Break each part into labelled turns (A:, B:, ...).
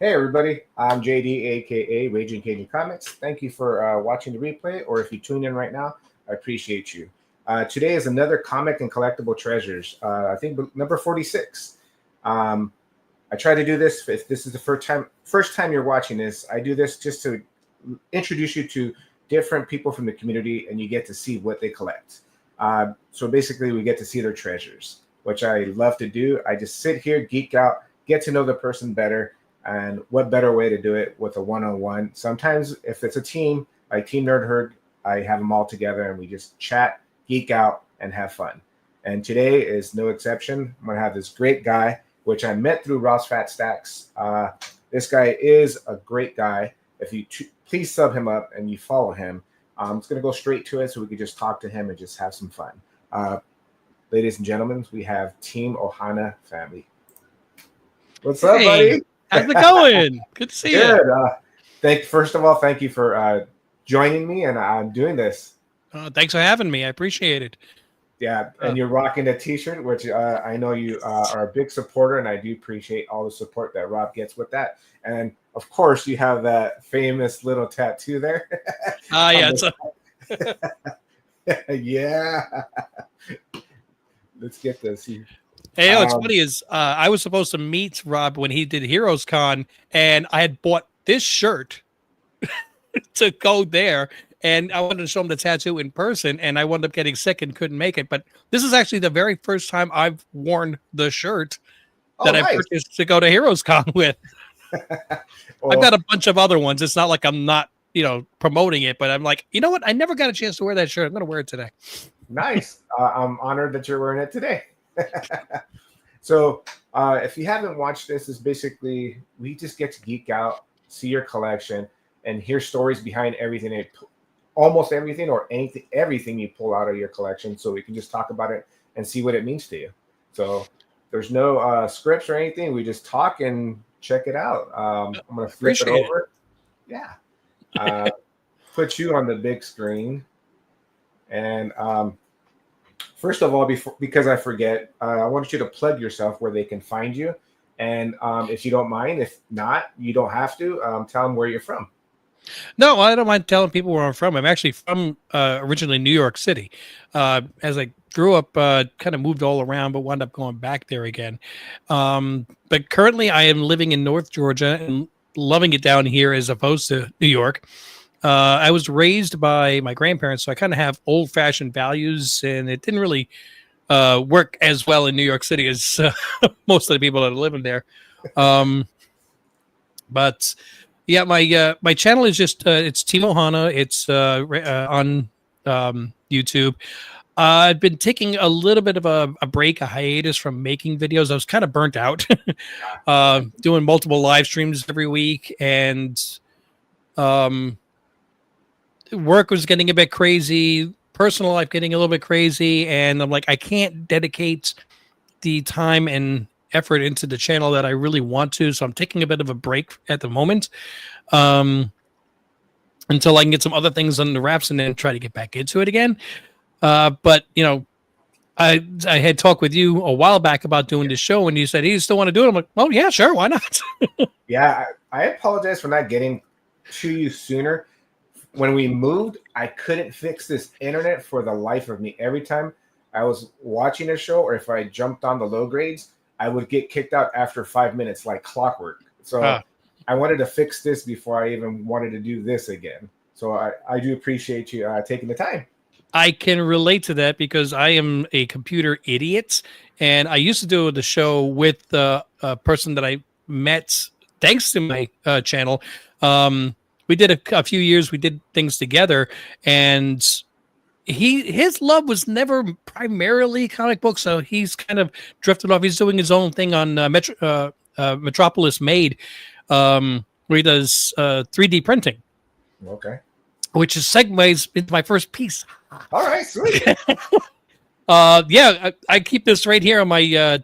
A: Hey everybody, I'm JD, aka Ragin Cajun Comics. Thank you for watching the replay, or if you tune in right now, I appreciate you. Today is another comic and collectible treasures. I think number 46. I try to do this. If this is the first time you're watching this, I do this just to introduce you to different people from the community, and you get to see what they collect. So basically, we get to see their treasures, which I love to do. I just sit here, geek out, get to know the person better. And what better way to do it with a one-on-one? Sometimes if it's a team, like Team Nerd Herd, I have them all together and we just chat, geek out, and have fun. And today is no exception. I'm going to have this great guy, which I met through Ross Fat Stacks. This guy is a great guy. If you please sub him up and you follow him, I'm just going to go straight to it so we can just talk to him and just have some fun. Ladies and gentlemen, we have Team Ohana family. What's up, buddy?
B: How's it going? Good to see you.
A: First of all, thank you for joining me, and I'm doing this.
B: Thanks for having me. I appreciate it.
A: Yeah, and you're rocking a T-shirt, which I know you are a big supporter, and I do appreciate all the support that Rob gets with that. And of course, you have that famous little tattoo there.
B: Yeah.
A: Yeah. Let's get this.
B: Hey, what's funny is I was supposed to meet Rob when he did Heroes Con, and I had bought this shirt to go there, and I wanted to show him the tattoo in person, and I wound up getting sick and couldn't make it. But this is actually the very first time I've worn the shirt that I purchased to go to Heroes Con with. Well, I've got a bunch of other ones. It's not like I'm not, promoting it, but I'm like, you know what? I never got a chance to wear that shirt. I'm going to wear it today.
A: Nice. I'm honored that you're wearing it today. So if you haven't watched this, is basically we just get to geek out, see your collection, and hear stories behind everything, almost everything or everything you pull out of your collection, so we can just talk about it and see what it means to you. So there's no scripts or anything. We just talk and check it out. I'm going to flip it over. Yeah. Put you on the big screen. And first of all, because I forget, I want you to plug yourself where they can find you. And if you don't mind, if not, you don't have to. Tell them where you're from.
B: No, I don't mind telling people where I'm from. I'm actually from originally New York City. As I grew up, kind of moved all around, but wound up going back there again. But currently I am living in North Georgia and loving it down here as opposed to New York. I was raised by my grandparents, so I kind of have old-fashioned values, and it didn't really work as well in New York City as most of the people that are living there. But yeah, my channel is just it's Team Ohana. It's on YouTube. I've been taking a little bit of a break, a hiatus from making videos. I was kind of burnt out, doing multiple live streams every week, and work was getting a bit crazy, personal life getting a little bit crazy, and I'm like, I can't dedicate the time and effort into the channel that I really want to, so I'm taking a bit of a break at the moment until I can get some other things on the wraps and then try to get back into it again. But I had talked with you a while back about doing this show, and you said, hey, you still want to do it? I'm like, well, yeah, sure, why not?
A: Yeah, I apologize for not getting to you sooner. When we moved, I couldn't fix this internet for the life of me. Every time I was watching a show, or if I jumped on the low grades, I would get kicked out after 5 minutes like clockwork. So I wanted to fix this before I even wanted to do this again. So I do appreciate you taking the time.
B: I can relate to that because I am a computer idiot, and I used to do the show with a person that I met thanks to my channel. We did a few years. We did things together, and his love was never primarily comic books, so he's kind of drifted off. He's doing his own thing on Metropolis Made, where he does 3D printing.
A: Okay.
B: Which is segues into my first piece.
A: All right, sweet.
B: Yeah, I keep this right here on my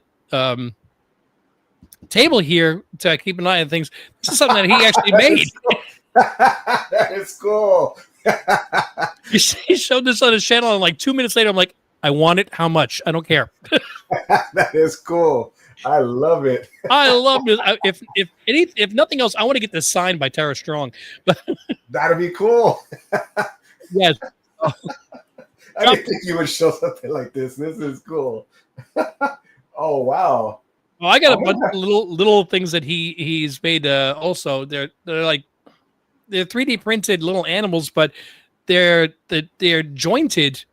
B: table here to keep an eye on things. This is something that he actually made.
A: That is cool.
B: He showed this on his channel, and like 2 minutes later, I'm like, I want it. How much? I don't care.
A: That is cool. I love it.
B: I love this. If nothing else, I want to get this signed by Tara Strong. But
A: That'd be cool.
B: yes.
A: I didn't think you would show something like this. This is cool. Oh wow.
B: Well, I got a bunch of little things that he's made. Also, they're 3D printed little animals, but they're jointed.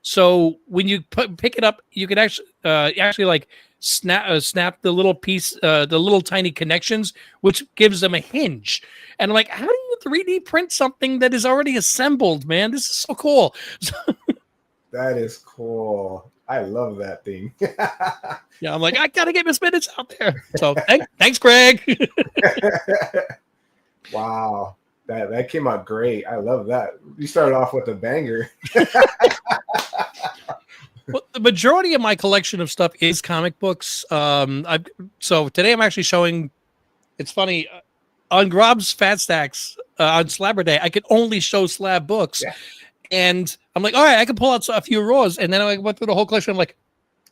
B: So when you pick it up, you can actually like snap the little piece, the little tiny connections, which gives them a hinge. And I'm like, how do you 3D print something that is already assembled, man? This is so cool.
A: That is cool. I love that thing.
B: Yeah, I'm like, I gotta get Miss Minutes out there. So thanks, Greg.
A: Wow. That came out great. I love that. You started off with a banger.
B: Well, the majority of my collection of stuff is comic books. So today I'm actually showing. It's funny on Grob's Fat Stacks on Slabber Day. I could only show slab books, and I'm like, all right, I can pull out a few raws, and then I went through the whole collection. I'm like,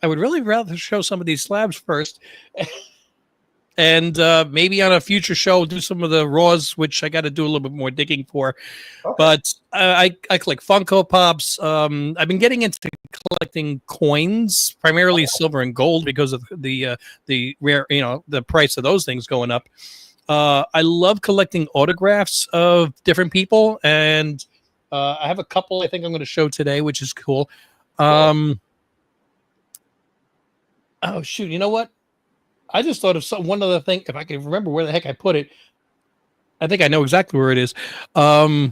B: I would really rather show some of these slabs first. And maybe on a future show, do some of the raws, which I got to do a little bit more digging for. Okay. But I collect Funko Pops. I've been getting into collecting coins, primarily silver and gold, because of the rare, the price of those things going up. I love collecting autographs of different people, and I have a couple I think I'm going to show today, which is cool. Oh shoot! You know what? I just thought of one other thing. If I can remember where the heck I put it, I think I know exactly where it is. Yeah,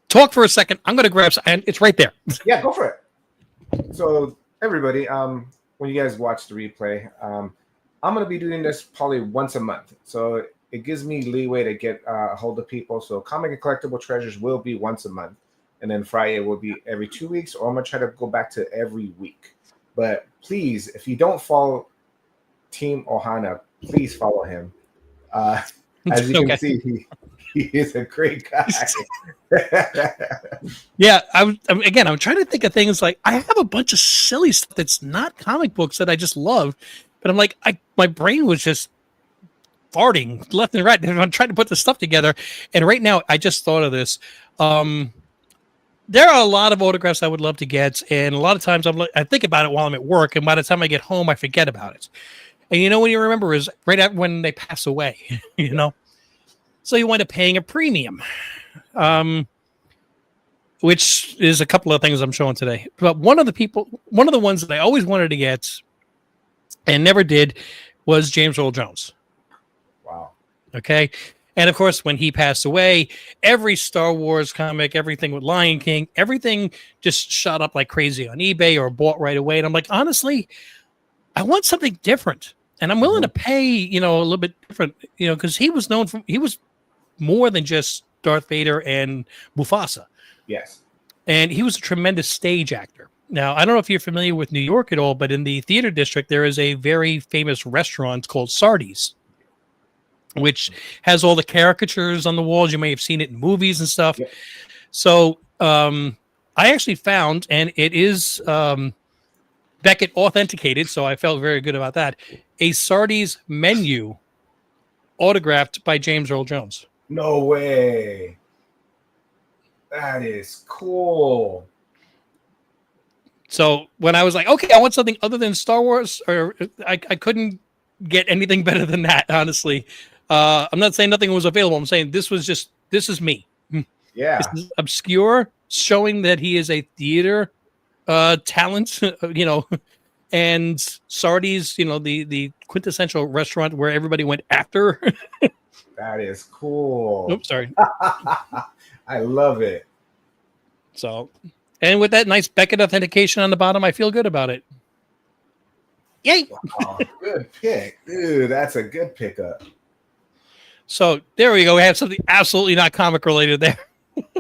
B: talk for a second. I'm going to grab, and it's right there.
A: Yeah, go for it. So everybody, when you guys watch the replay, I'm going to be doing this probably once a month. So it gives me leeway to get a hold of people. So comic and collectible treasures will be once a month, and then Friday will be every 2 weeks, or I'm going to try to go back to every week. But please, if you don't follow Team Ohana, please follow him. As you can see, he is a great guy.
B: Yeah, I'm trying to think of things like I have a bunch of silly stuff that's not comic books that I just love, but I'm like, my brain was just farting left and right. I'm trying to put this stuff together, and right now I just thought of this. There are a lot of autographs I would love to get, and a lot of times I think about it while I'm at work, and by the time I get home, I forget about it. And when you remember is right after when they pass away, So you wind up paying a premium, which is a couple of things I'm showing today. But one of the ones that I always wanted to get and never did was James Earl Jones.
A: Wow.
B: Okay. And of course, when he passed away, every Star Wars comic, everything with Lion King, everything just shot up like crazy on eBay or bought right away. And I'm like, honestly, I want something different. And I'm willing to pay, a little bit different, because he was more than just Darth Vader and Mufasa.
A: Yes. And
B: he was a tremendous stage actor. Now, I don't know if you're familiar with New York at all, but in the theater district, there is a very famous restaurant called Sardi's, which has all the caricatures on the walls. You may have seen it in movies and stuff. Yep. So I actually found, and it is Beckett authenticated, so I felt very good about that, a Sardi's menu autographed by James Earl Jones.
A: No way. That is cool.
B: So when I was like, okay, I want something other than Star Wars, or I couldn't get anything better than that, honestly. I'm not saying nothing was available. I'm saying this is me.
A: Yeah.
B: This is obscure, showing that he is a theater talent, and Sardi's, the quintessential restaurant where everybody went after.
A: That is cool.
B: Oops, sorry.
A: I love it.
B: So, and with that nice Beckett authentication on the bottom, I feel good about it. Yay!
A: Wow, good pick, dude. That's a good pickup.
B: So there we go. We have something absolutely not comic related there.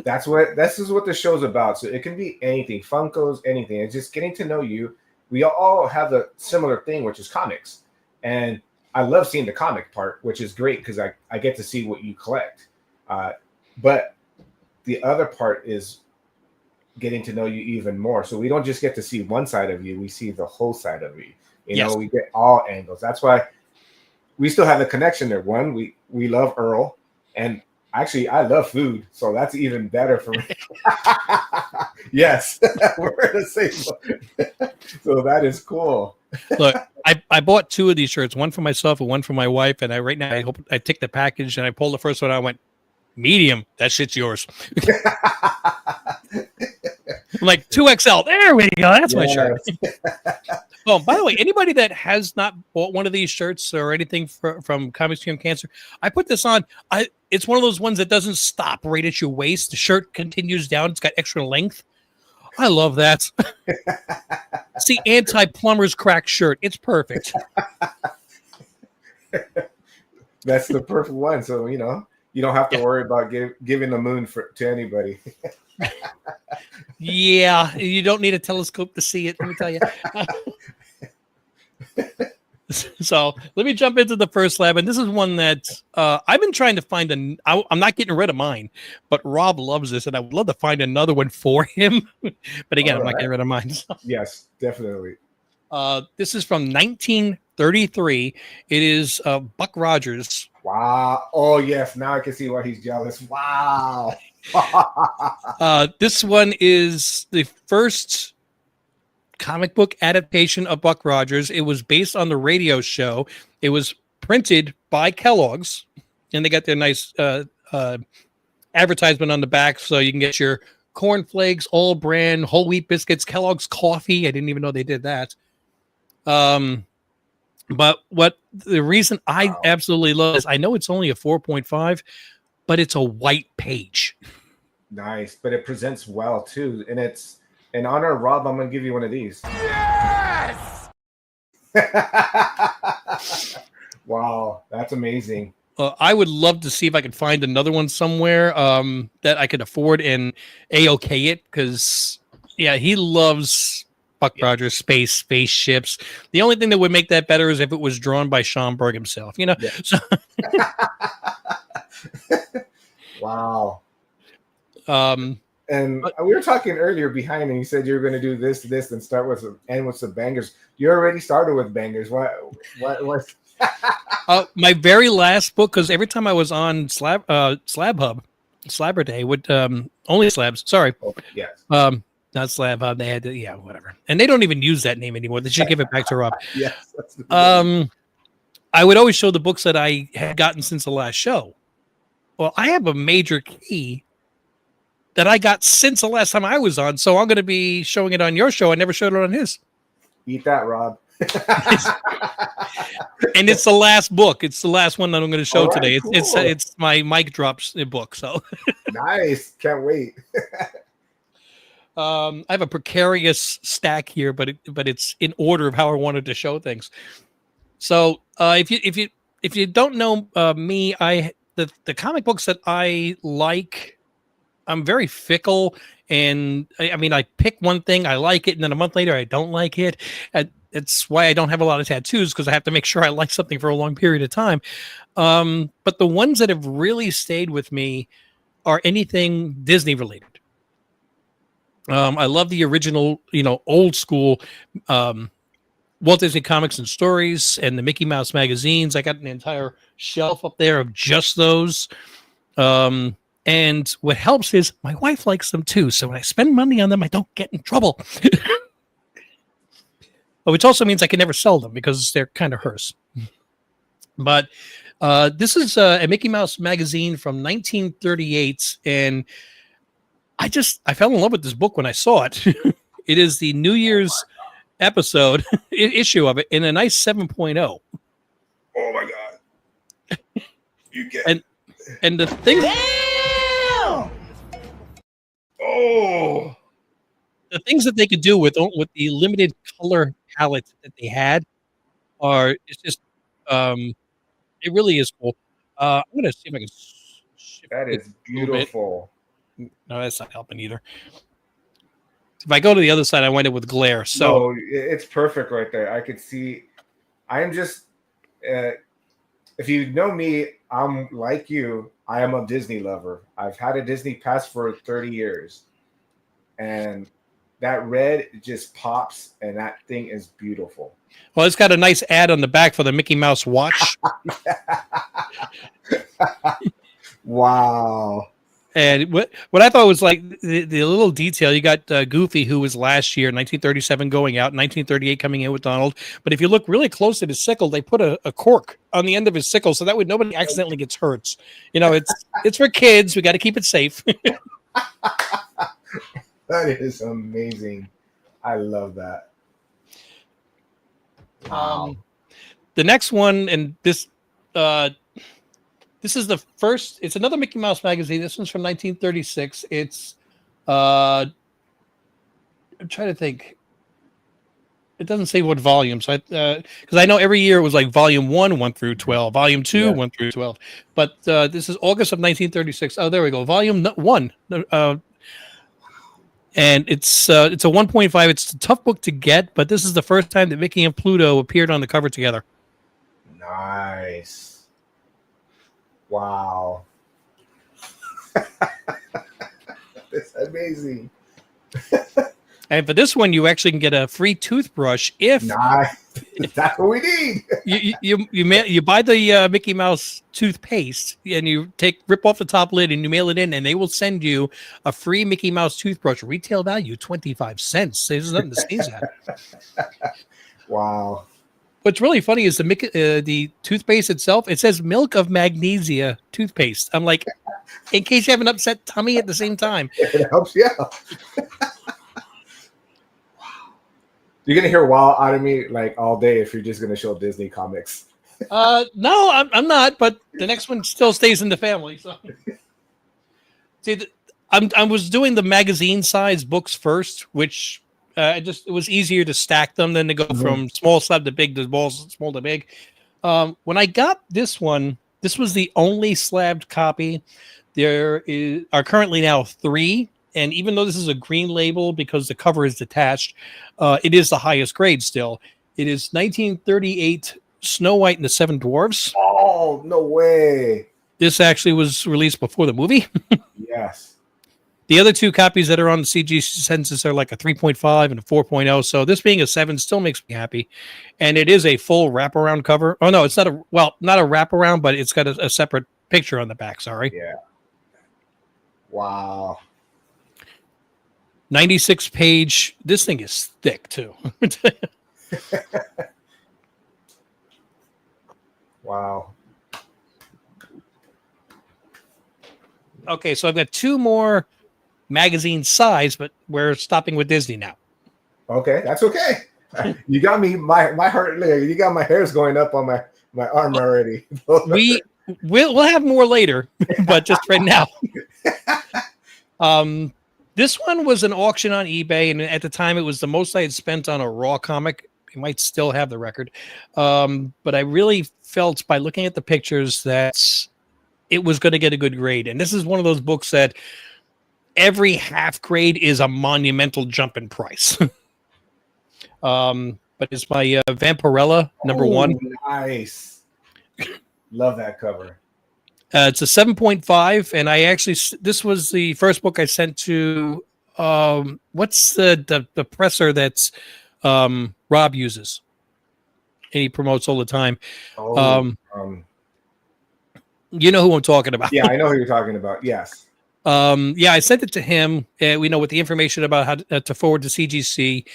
A: This is what the show's about. So it can be anything, Funkos, anything. It's just getting to know you. We all have a similar thing, which is comics, and I love seeing the comic part, which is great because I get to see what you collect. But the other part is getting to know you even more. So we don't just get to see one side of you; we see the whole side of you. You know, we get all angles. That's why we still have the connection there. One, we love Earl, and actually I love food, so that's even better for me. Yes, we're in the same boat. So that is cool.
B: Look, I bought 2 of these shirts, one for myself and one for my wife. And right now I hope I take the package and I pulled the first one out. I went, medium, that shit's yours. I'm like 2XL. There we go. That's my shirt. Oh, by the way, anybody that has not bought one of these shirts or anything from Comics Cure Cancer, I put this on. It's one of those ones that doesn't stop right at your waist. The shirt continues down. It's got extra length. I love that. It's the anti-plumber's crack shirt. It's perfect.
A: That's the perfect one. So, you know, you don't have to worry about giving the moon to anybody.
B: Yeah, you don't need a telescope to see it. Let me tell you. So let me jump into the first slab, and this is one that I've been trying to find. I'm not getting rid of mine, but Rob loves this, and I would love to find another one for him. But again, I'm not getting rid of mine. So.
A: Yes, definitely.
B: This is from 1933. It is Buck Rogers.
A: Wow. Oh yes, now I can see why he's jealous. Wow.
B: This one is the first comic book adaptation of Buck Rogers. It was based on the radio show. It was printed by Kellogg's, and they got their nice advertisement on the back, so you can get your cornflakes, all brand, whole wheat biscuits, Kellogg's coffee. I didn't even know they did that. But what the reason I absolutely love is I know it's only a 4.5, but it's a white page. Nice,
A: but it presents well too, and it's in honor of Rob. I'm gonna give you one of these. Yes. Wow, that's amazing.
B: I would love to see if I could find another one somewhere that I could afford and A-OK it, because yeah, he loves Buck Rogers, spaceships. The only thing that would make that better is if it was drawn by Sean Berg himself, you know. Yeah. So
A: wow. And we were talking earlier behind, and you said you were going to do this, and start with end with some bangers. You already started with bangers. What?
B: My very last book, because every time I was on Slab Slabber Day with only slabs. Sorry.
A: Oh, yes.
B: Not Slab Hub. They had to, whatever. And they don't even use that name anymore. They should give it back to Rob.
A: Yes.
B: I would always show the books that I had gotten since the last show. Well, I have a major key that I got since the last time I was on, so I'm going to be showing it on your show. I never showed it on his.
A: Eat that, Rob.
B: And it's the last book. It's the last one that I'm going to show today.
A: Cool.
B: It's my mic drops book. So
A: nice. Can't wait.
B: I have a precarious stack here, but it's in order of how I wanted to show things. So if you don't know me, the comic books that I like, I'm very fickle, and I mean I pick one thing, I like it, and then a month later I don't like it. It's why I don't have a lot of tattoos, because I have to make sure I like something for a long period of time. But the ones that have really stayed with me are anything Disney related. I love the original, old school Walt Disney Comics and Stories and the Mickey Mouse magazines. I got an entire shelf up there of just those. And what helps is my wife likes them too. So when I spend money on them, I don't get in trouble. Which also means I can never sell them because they're kind of hers. But this is a Mickey Mouse magazine from 1938. And I fell in love with this book when I saw it. It is the New Year's episode issue of it in a nice 7.0.
A: Oh my God. You get
B: and the thing.
A: Oh,
B: the things that they could do with the limited color palette that they had it's just it really is cool. I'm gonna see if I can shift
A: that is beautiful.
B: No, that's not helping either. If I go to the other side, I wind up with glare. So
A: no, it's perfect right there. I could see. I am just if you know me, I'm like you. I am a Disney lover. I've had a Disney pass for 30 years. And that red just pops, and that thing is beautiful.
B: Well, it's got a nice ad on the back for the Mickey Mouse watch.
A: Wow.
B: And what I thought was like the little detail, you got Goofy, who was last year, 1937, going out, 1938 coming in with Donald. But if you look really close at his sickle, they put a cork on the end of his sickle, so that way nobody accidentally gets hurt. You know, it's for kids. We got to keep it safe.
A: That is amazing. I love that. Wow.
B: The next one, and this is the first. It's another Mickey Mouse magazine. This one's from 1936. It's I'm trying to think. It doesn't say what volume, so because I know every year it was like volume 1 through 12, volume 2 1 through 12, but this is August of 1936. Oh, there we go, volume 1. And it's a 1.5. It's a tough book to get, but this is the first time that Mickey and Pluto appeared on the cover together.
A: Nice. Wow. It's amazing.
B: And for this one, you actually can get a free toothbrush if
A: that's what we need.
B: you buy the Mickey Mouse toothpaste and you rip off the top lid and you mail it in, and they will send you a free Mickey Mouse toothbrush, retail value 25 cents. There's nothing to sneeze at.
A: Wow.
B: What's really funny is the toothpaste itself. It says milk of magnesia toothpaste. I'm like, in case you have an upset tummy at the same time.
A: It helps you out. You're gonna hear "wow" out of me like all day if you're just gonna show Disney comics.
B: No, I'm not. But the next one still stays in the family. So, see, I was doing the magazine size books first, which it was easier to stack them than to go from small slab to big to small to big. When I got this one, this was the only slabbed copy. There are currently now 3. And even though this is a green label because the cover is detached, it is the highest grade still. It is 1938 Snow White and the Seven Dwarfs.
A: Oh, no way.
B: This actually was released before the movie.
A: Yes.
B: The other 2 copies that are on the CG census are like a 3.5 and a 4.0. So this being a 7 still makes me happy. And it is a full wraparound cover. Oh, no, it's not a wraparound, but it's got a separate picture on the back. Sorry.
A: Yeah. Wow.
B: 96 page. This thing is thick too.
A: Wow.
B: Okay, so I've got 2 more magazine size, but we're stopping with Disney now.
A: Okay, that's okay. You got me my heart. You got my hairs going up on my arm already.
B: We'll have more later, but just right now. This one was an auction on eBay, and at the time, it was the most I had spent on a raw comic. You might still have the record, but I really felt by looking at the pictures that it was going to get a good grade. And this is one of those books that every half grade is a monumental jump in price. But it's my Vampirella #1.
A: Nice. Love that cover.
B: It's a 7.5, and this was the first book I sent to what's the presser that's Rob uses, and he promotes all the time. You know who I'm talking about.
A: Yeah, I know who you're talking about. Yes.
B: Yeah, I sent it to him. We know with the information about how to forward to CGC,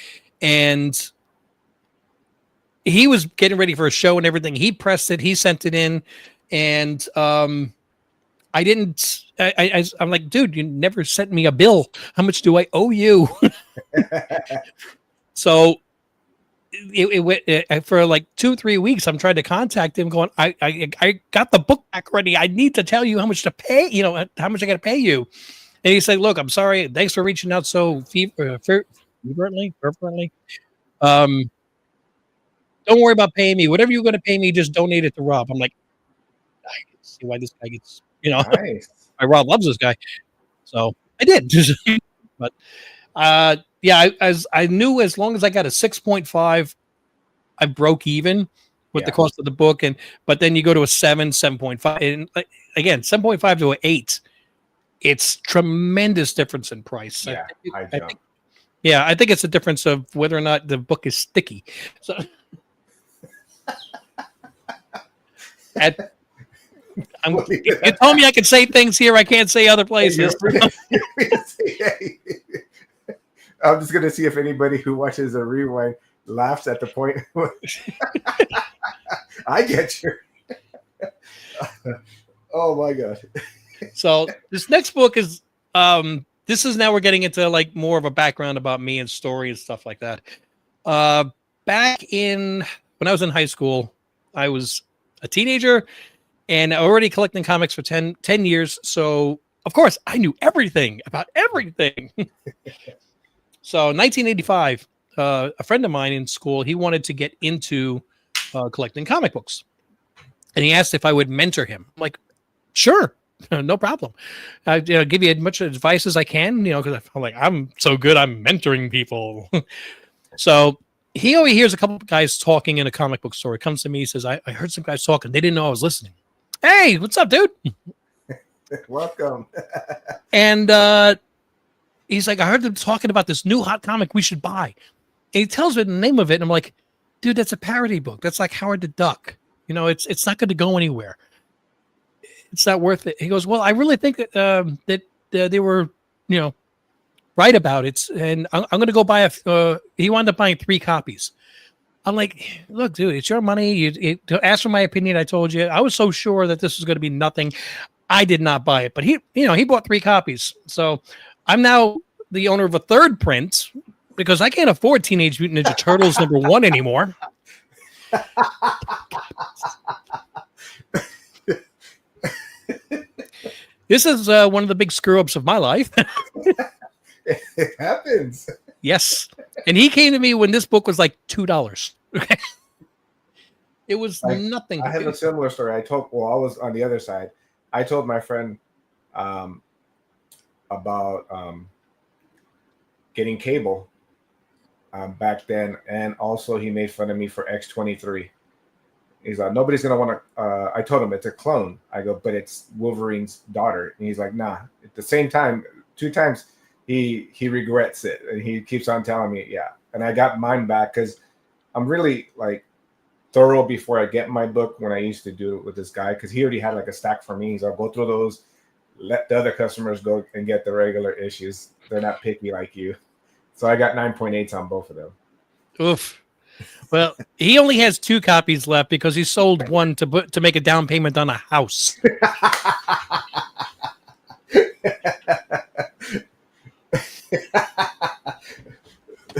B: and he was getting ready for a show and everything. He pressed it. He sent it in. And I'm like, dude, you never sent me a bill. How much do I owe you? So it went for like 2-3 weeks. I'm trying to contact him going, I got the book back ready. I need to tell you how much to pay, how much I got to pay you. And he said, look, I'm sorry. Thanks for reaching out so fervently. Don't worry about paying me. Whatever you're going to pay me, just donate it to Rob. I'm like, I can see why this guy gets,
A: nice.
B: why Rob loves this guy. So I did. But yeah, I knew as long as I got a 6.5, I broke even with the cost of the book. But then you go to a 7.5, and again, 7.5 to an 8. It's tremendous difference in price.
A: Yeah,
B: Yeah, I think it's a difference of whether or not the book is sticky. So, you told me I could say things here I can't say other places.
A: I'm just gonna see if anybody who watches a rewind laughs at the point. I get you. Oh my god.
B: So this next book is this is now we're getting into like more of a background about me and story and stuff like that. Back in when I was in high school, I was a teenager and already collecting comics for 10 years. So of course I knew everything about everything. So 1985, a friend of mine in school, he wanted to get into collecting comic books. And he asked if I would mentor him. I'm like, sure, no problem. I give you as much advice as I can, because I'm like, I'm so good, I'm mentoring people. So he overhears a couple of guys talking in a comic book store. He comes to me, he says, I heard some guys talking. They didn't know I was listening. Hey, what's up, dude?
A: Welcome.
B: And he's like, I heard them talking about this new hot comic we should buy. And he tells me the name of it, and I'm like, dude, that's a parody book. That's like Howard the Duck. It's not going to go anywhere. It's not worth it. He goes, well, I really think that they were, right about it. And I'm going to go buy he wound up buying 3 copies. I'm like, look, dude, it's your money. You ask for my opinion. I told you. I was so sure that this was going to be nothing. I did not buy it, but he bought 3 copies. So I'm now the owner of a 3rd print because I can't afford Teenage Mutant Ninja Turtles #1 anymore. This is one of the big screw ups of my life.
A: It happens.
B: Yes. And he came to me when this book was like $2. Okay. It was nothing.
A: I have a similar story. I was on the other side. I told my friend about getting cable back then, and also he made fun of me for X-23. He's like, nobody's gonna want to. I told him it's a clone. I go, but it's Wolverine's daughter, and he's like, nah. At the same time, 2 times he regrets it, and he keeps on telling me, yeah. And I got mine back because I'm really like thorough before I get my book. When I used to do it with this guy, because he already had like a stack for me. He's like, go through those, let the other customers go and get the regular issues. They're not picky like you. So I got 9.8s on both of them.
B: Oof. Well, he only has 2 copies left because he sold one to make a down payment on a house.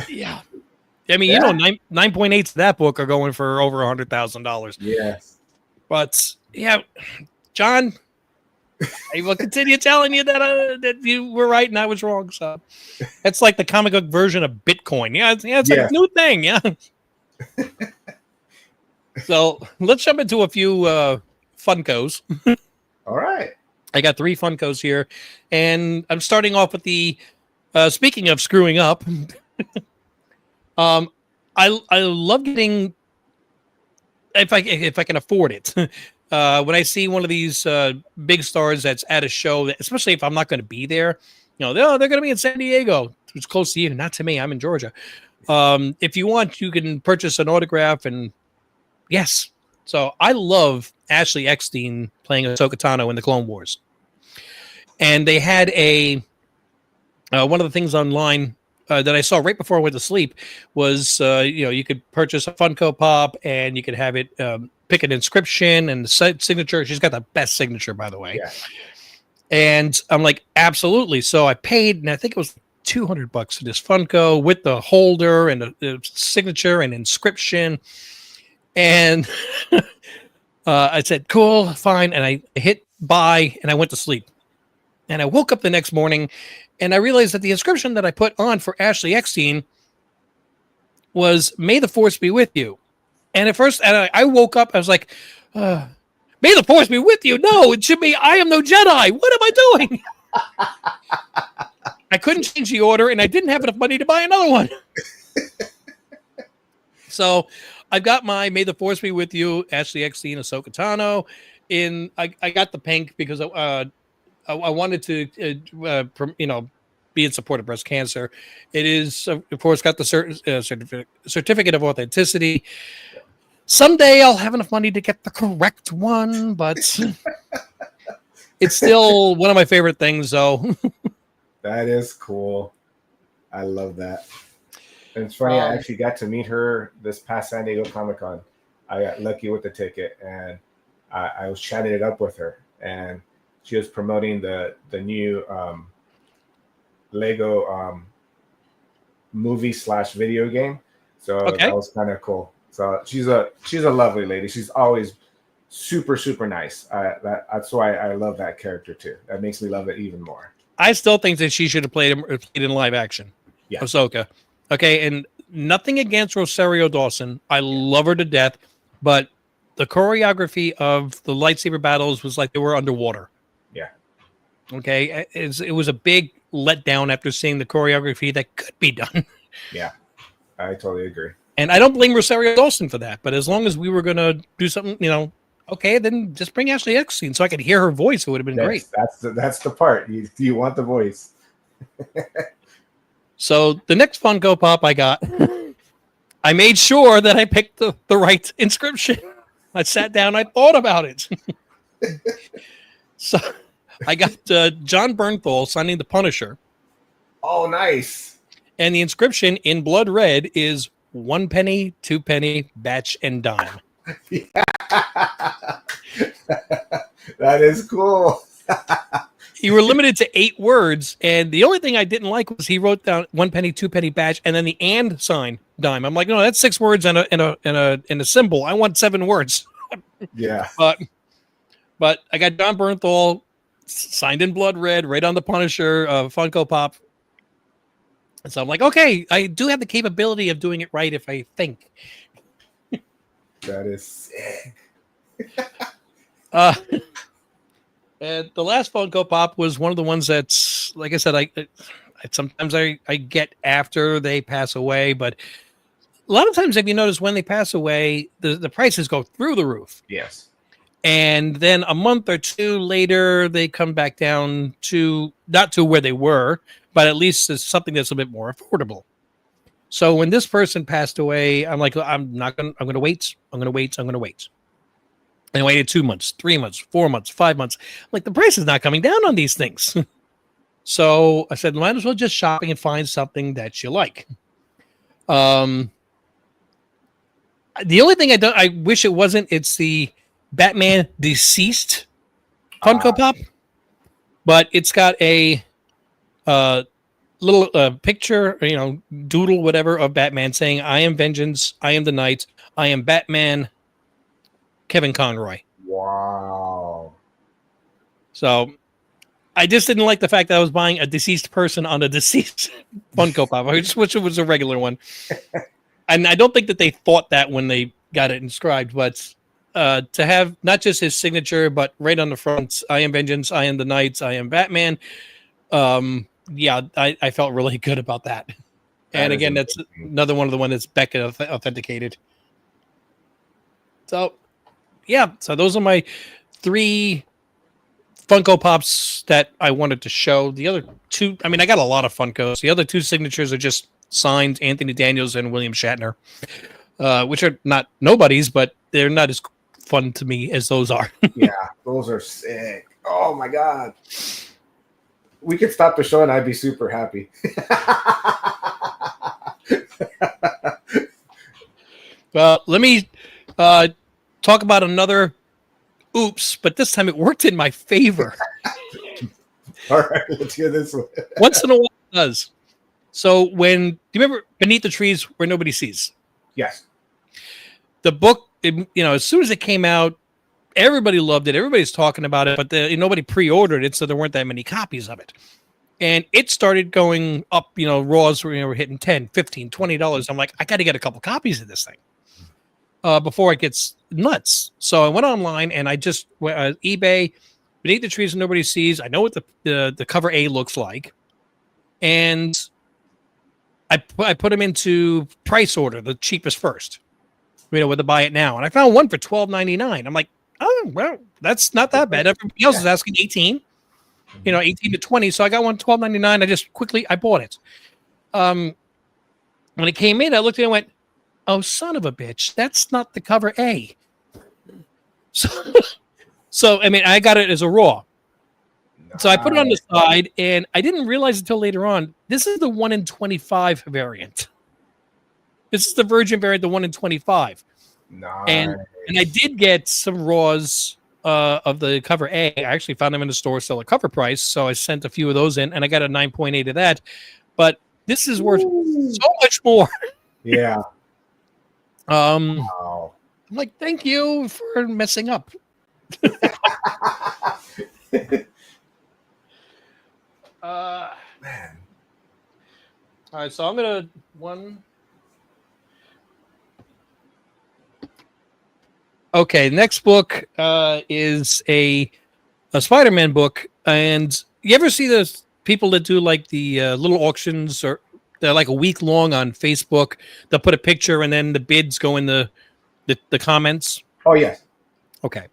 B: Yeah. I mean, 9.8s to that book are going for over $100,000.
A: Yes.
B: But yeah, John, I will continue telling you that you were right and I was wrong. So it's like the comic book version of Bitcoin. Yeah, it's like a new thing. Yeah. So let's jump into a few Funkos.
A: All right.
B: I got 3 Funkos here, and I'm starting off with the. Speaking of screwing up, I love getting if I can afford it. When I see one of these big stars that's at a show, especially if I'm not going to be there, they're going to be in San Diego. It's close to you, not to me. I'm in Georgia. If you want, you can purchase an autograph, and yes. So I love Ashley Eckstein playing Ahsoka Tano in the Clone Wars, and they had one of the things online that I saw right before I went to sleep was you could purchase a Funko Pop and you could have it pick an inscription and the signature. She's got the best signature, by the way.
A: Yeah.
B: And I'm like, absolutely. So I paid, and I think it was $200 for this Funko with the holder and the signature and inscription. And I said, cool, fine. And I hit buy and I went to sleep. And I woke up the next morning and I realized that the inscription that I put on for Ashley Eckstein was, "May the Force be with you." And at first, I woke up, I was like, "May the Force be with you." No, it should be, "I am no Jedi." What am I doing? I couldn't change the order, and I didn't have enough money to buy another one. So I've got my "May the Force be with you," Ashley Eckstein, Ahsoka Tano. I got the pink because I wanted to, be in support of breast cancer. It is, of course, got the certificate of authenticity. Someday I'll have enough money to get the correct one, but it's still one of my favorite things, though.
A: That is cool. I love that. And it's funny, I actually got to meet her this past San Diego Comic-Con. I got lucky with the ticket, and I was chatting it up with her, and she was promoting the new Lego movie / video game. So that was kind of cool. So she's a lovely lady. She's always super, super nice. That's why I love that character too. That makes me love it even more.
B: I still think that she should have played in live action.
A: Yeah.
B: Ahsoka. Okay, and nothing against Rosario Dawson. I love her to death, but the choreography of the lightsaber battles was like they were underwater.
A: Yeah.
B: Okay, it was a big letdown after seeing the choreography that could be done.
A: Yeah, I totally agree.
B: And I don't blame Rosario Dawson for that, but as long as we were going to do something, okay, then just bring Ashley Eckstein so I could hear her voice. It would have been great.
A: That's the part. You want the voice.
B: So the next Funko Pop I got, I made sure that I picked the right inscription. I sat down, I thought about it. So I got John Bernthal signing the Punisher.
A: Oh, nice.
B: And the inscription in blood red is 1 penny, 2 penny, batch, and dime.
A: Yeah. That is cool.
B: You were limited to 8 words, and the only thing I didn't like was he wrote down 1 penny, 2 penny, batch, and then the and sign dime. I'm like, no, that's 6 words and a symbol. I want 7 words.
A: Yeah.
B: But I got John Bernthal signed in blood red, right on the Punisher Funko Pop. And so I'm like, okay, I do have the capability of doing it right if I think.
A: That is sick.
B: And the last Funko Pop was one of the ones that's, like I said, I sometimes I get after they pass away, but a lot of times, if you notice, when they pass away, the prices go through the roof.
A: Yes.
B: And then a month or 2 later, they come back down to not to where they were, but at least it's something that's a bit more affordable. So when this person passed away, I'm like, I'm going to wait. And I waited 2 months, 3 months, 4 months, 5 months. I'm like, the price is not coming down on these things. So I said, might as well just shopping and find something that you like. The only thing I wish it wasn't, it's the Batman Deceased Funko Pop, but it's got a little picture, doodle, whatever, of Batman saying, "I am vengeance, I am the night, I am Batman, Kevin Conroy."
A: Wow.
B: So I just didn't like the fact that I was buying a deceased person on a deceased Funko Pop. I just wish it was a regular one. And I don't think that they thought that when they got it inscribed, but to have not just his signature, but right on the front, "I am vengeance, I am the night, I am Batman." Yeah, I felt really good about that. And again, that's another one of the one that's Becca authenticated. So, yeah. So those are my 3 Funko Pops that I wanted to show. The other 2, I mean, I got a lot of Funkos. The other 2 signatures are just signed Anthony Daniels and William Shatner, which are not nobodies, but they're not as fun to me as those are.
A: Yeah, those are sick. Oh my God. We could stop the show and I'd be super happy.
B: Well, let me talk about another oops, but this time it worked in my favor.
A: All right, let's hear this one.
B: Once in a while it does. So do you remember Beneath the Trees Where Nobody Sees?
A: Yes.
B: The book, as soon as it came out, everybody loved it. Everybody's talking about it, but nobody pre-ordered it, so there weren't that many copies of it. And it started going up, raws were hitting $10, $15, $20. I'm like, I got to get a couple copies of this thing before it gets nuts. So I went online and I just went eBay, Beneath the Trees Where Nobody Sees. I know what the cover A looks like. And I put them into price order, the cheapest first, where to buy it now. And I found one for $12.99. I'm like, oh, well, that's not that bad. Everybody else is asking $18. 18 to 20. So I got one $12.99. I bought it. When it came in, I looked at it and went, "Oh, son of a bitch! That's not the cover A." So I mean, I got it as a raw. Nice. So I put it on the side, and I didn't realize until later on, this is the 1 in 25 variant. This is the Virgin variant, the 1 in 25.
A: Nice.
B: And I did get some raws of the cover A. I actually found them in the store still at cover price, so I sent a few of those in, and I got a 9.8 of that. But this is worth so much more.
A: Yeah.
B: Wow. I'm like, thank you for messing up.
A: Man.
B: All right, so I'm gonna one. Okay, next book is a Spider-Man book, and you ever see those people that do like the little auctions, or they're like a week long on Facebook? They'll put a picture, and then the bids go in the comments.
A: Oh yes.
B: Okay.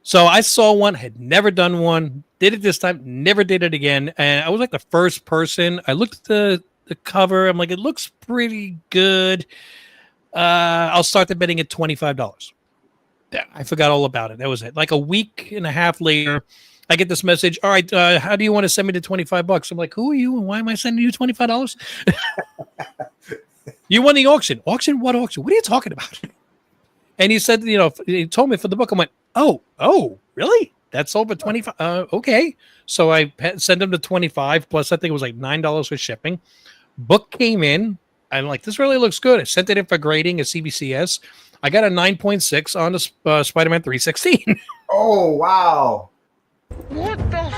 B: So I saw one, had never done one, did it this time, never did it again. And I was like the first person. I looked at the cover. I'm like, it looks pretty good. I'll start the bidding at $25. I forgot all about it. That was it. Like a week and a half later, I get this message. All right, how do you want to send me the $25? I'm like, who are you and why am I sending you $25? You won the auction. Auction? What auction? What are you talking about? And he said, he told me for the book. I went, oh, really? That's over 25. Okay. So I sent him the 25 plus I think it was like $9 for shipping. Book came in. I'm like, this really looks good. I sent it in for grading at CBCS. I got a 9.6 on the Spider-Man 316.
A: Oh, wow.
B: What the?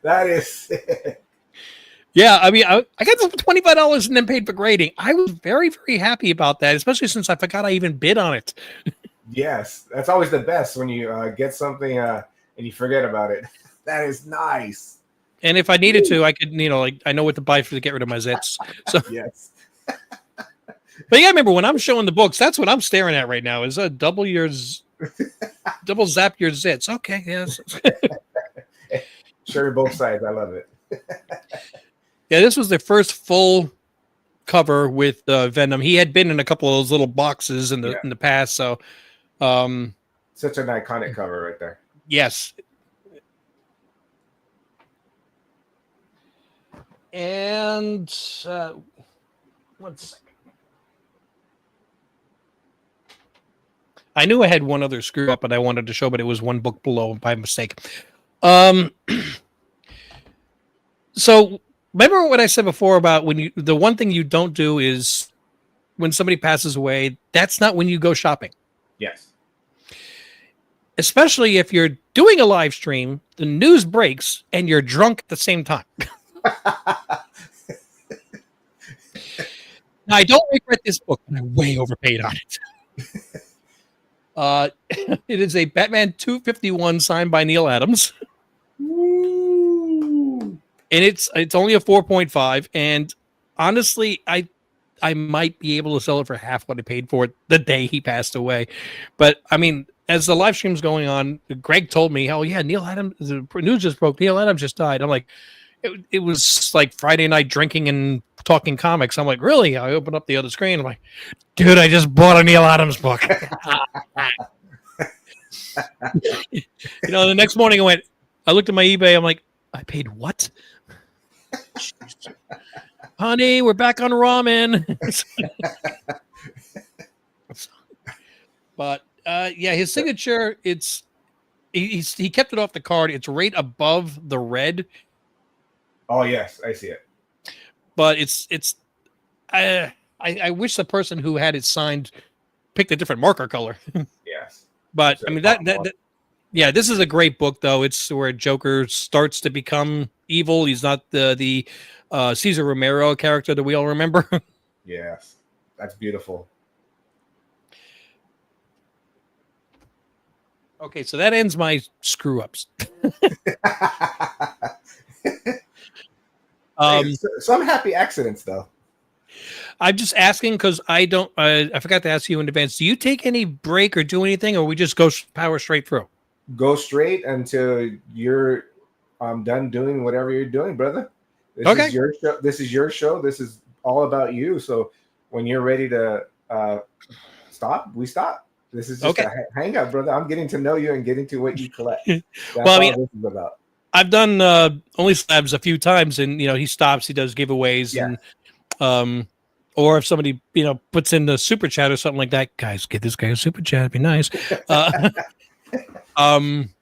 A: That is sick.
B: Yeah, I mean, I got the $25 and then paid for grading. I was very, very happy about that, especially since I forgot I even bid on it.
A: Yes, that's always the best when you get something and you forget about it. That is nice.
B: And if I needed to, I could, I know what to buy to get rid of my zits. So
A: yes.
B: But you gotta remember, when I'm showing the books, that's what I'm staring at right now. Is double zap your zits. Okay, yes.
A: Sure, both sides. I love it.
B: Yeah, this was the first full cover with Venom. He had been in a couple of those little boxes in the past, so
A: such an iconic cover right there.
B: Yes. And 1 second. I knew I had one other screw up, but I wanted to show, but it was one book below by mistake. So remember what I said before about the one thing you don't do is when somebody passes away, that's not when you go shopping.
A: Yes.
B: Especially if you're doing a live stream, the news breaks, and you're drunk at the same time. Now, I don't regret this book, and I way overpaid on it. It is a Batman 251 signed by Neil Adams.
A: Ooh.
B: And it's only a 4.5. And honestly, I might be able to sell it for half what I paid for it the day he passed away. But I mean, as the live stream's going on, Greg told me, "Oh yeah, Neil Adams, the news just broke. Neil Adams just died." I'm like, it was like Friday night drinking and talking comics. I'm like, really? I opened up the other screen. I'm like, dude, I just bought a Neil Adams book. The next morning I looked at my eBay. I'm like, I paid what? Honey, we're back on ramen. But yeah, his signature, he kept it off the card. It's right above the red.
A: Oh yes, I see it.
B: But I wish the person who had it signed picked a different marker color.
A: Yes.
B: But I mean that yeah, this is a great book though. It's where Joker starts to become evil. He's not the Cesar Romero character that we all remember.
A: Yes. That's beautiful.
B: Okay, so that ends my screw ups.
A: Some happy accidents though.
B: I'm just asking because I forgot to ask you in advance. Do you take any break or do anything, or we just go power straight through?
A: go straight until you're done doing whatever you're doing, brother. This
B: Okay.
A: is your show. This is your show. This is all about you. So when you're ready to stop, we stop. This is just
B: Okay.
A: a hang up, brother. I'm getting to know you and getting to what you collect. That's
B: Well, I mean,
A: all this is about.
B: I've done Only Slabs a few times, and he stops, he does giveaways,
A: Yeah.
B: and or if somebody puts in the super chat or something like that, guys, get this guy a super chat, it'd be nice. Then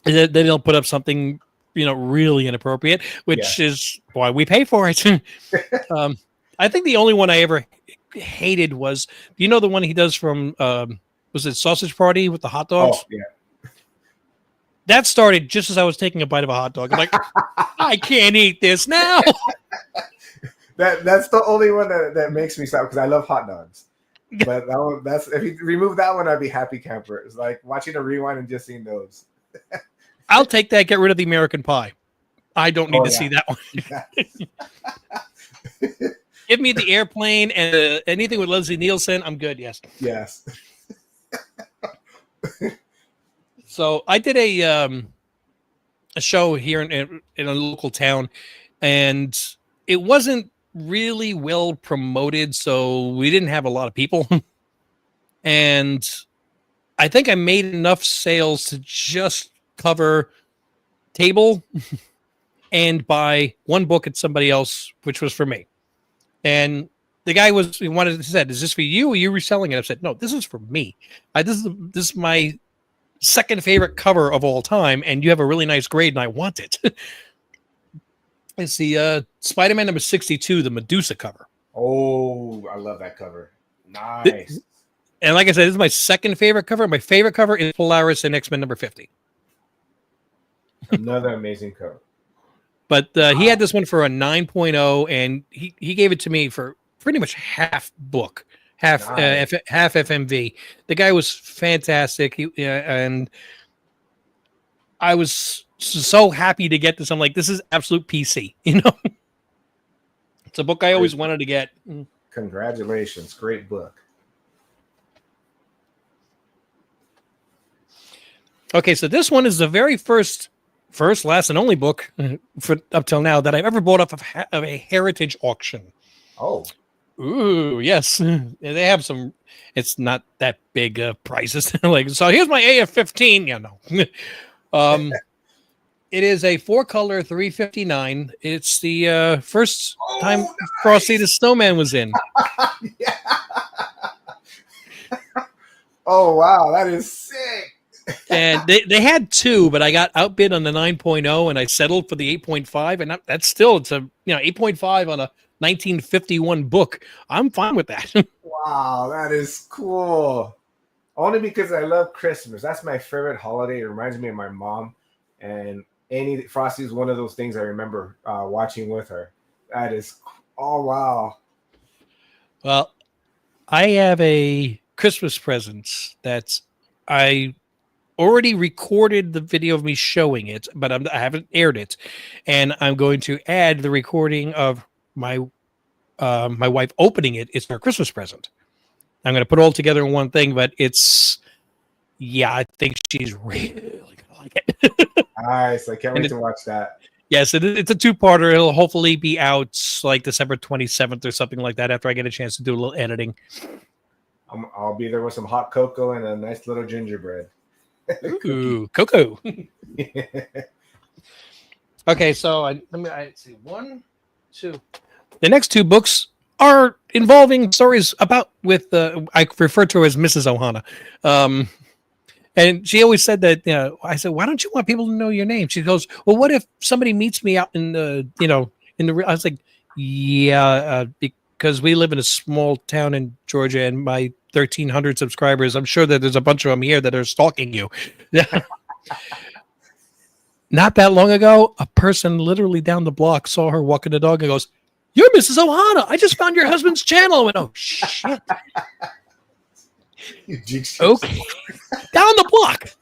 B: they'll put up something really inappropriate, which is why we pay for it. I think the only one I ever hated was, the one he does from was it Sausage Party with the hot dogs?
A: Oh, yeah.
B: That started just as I was taking a bite of a hot dog. I'm like, I can't eat this now.
A: That's the only one that makes me stop, because I love hot dogs. But that's if you remove that one, I'd be happy camper. It's like watching a rewind and just seeing those.
B: I'll take that. Get rid of the American Pie. I don't need to see that one. Give me the airplane and anything with Leslie Nielsen. I'm good. Yes.
A: Yes.
B: So I did a show here in a local town, and it wasn't really well promoted, so we didn't have a lot of people. And I think I made enough sales to just cover table and buy one book at somebody else, which was for me. And the guy said, "Is this for you? Or are you reselling it?" I said, "No, this is for me. This is my second favorite cover of all time, and you have a really nice grade, and I want it." It's the Spider-Man number 62, the Medusa cover.
A: Oh, I love that cover. Nice.
B: And like I said, this is my second favorite cover. My favorite cover is Polaris and X-Men number 50.
A: Another amazing cover.
B: But he had this one for a 9.0, and he gave it to me for pretty much half book, half FMV. The guy was fantastic. And I was so happy to get this. I'm like, this is absolute PC. It's a book I always wanted to get.
A: Congratulations. Great book.
B: Okay, so this one is the very first, last, and only book for up till now that I've ever bought off of a heritage auction.
A: Oh.
B: Ooh, yes. They have some, it's not that big prices. Like, so here's my AF-15. Yeah, no. It is a 4-color 359. It's the first time Frosty the Snowman was in.
A: Yeah. Oh, wow. That is sick.
B: And they had 2, but I got outbid on the 9.0, and I settled for the 8.5. And that's still, it's a 8.5 on a 1951 book. I'm fine with that.
A: Wow, that is cool. Only because I love Christmas. That's my favorite holiday. It reminds me of my mom, and Frosty is one of those things I remember watching with her. That is, oh wow.
B: Well, I have a Christmas present that's I already recorded the video of me showing it, but I haven't aired it, and I'm going to add the recording of my wife opening it. It's her Christmas present. I'm going to put it all together in one thing, but I think she's really gonna like it.
A: Nice. I can't wait to watch that.
B: Yes, it's a 2-parter. It'll hopefully be out like December 27th or something like that after I get a chance to do a little editing.
A: I'll be there with some hot cocoa and a nice little gingerbread.
B: Ooh, cocoa. Okay, so I see 1, 2. The next 2 books are involving stories with I refer to her as Mrs. Ohana. And she always said that, I said, why don't you want people to know your name? She goes, well, what if somebody meets me out in the, I was like, because we live in a small town in Georgia, and my 1,300 subscribers, I'm sure that there's a bunch of them here that are stalking you. Not that long ago, a person literally down the block saw her walking the dog and goes, "You're Mrs. Ohana. I just found your husband's channel." I went, "Oh, shit." Okay. Down the block.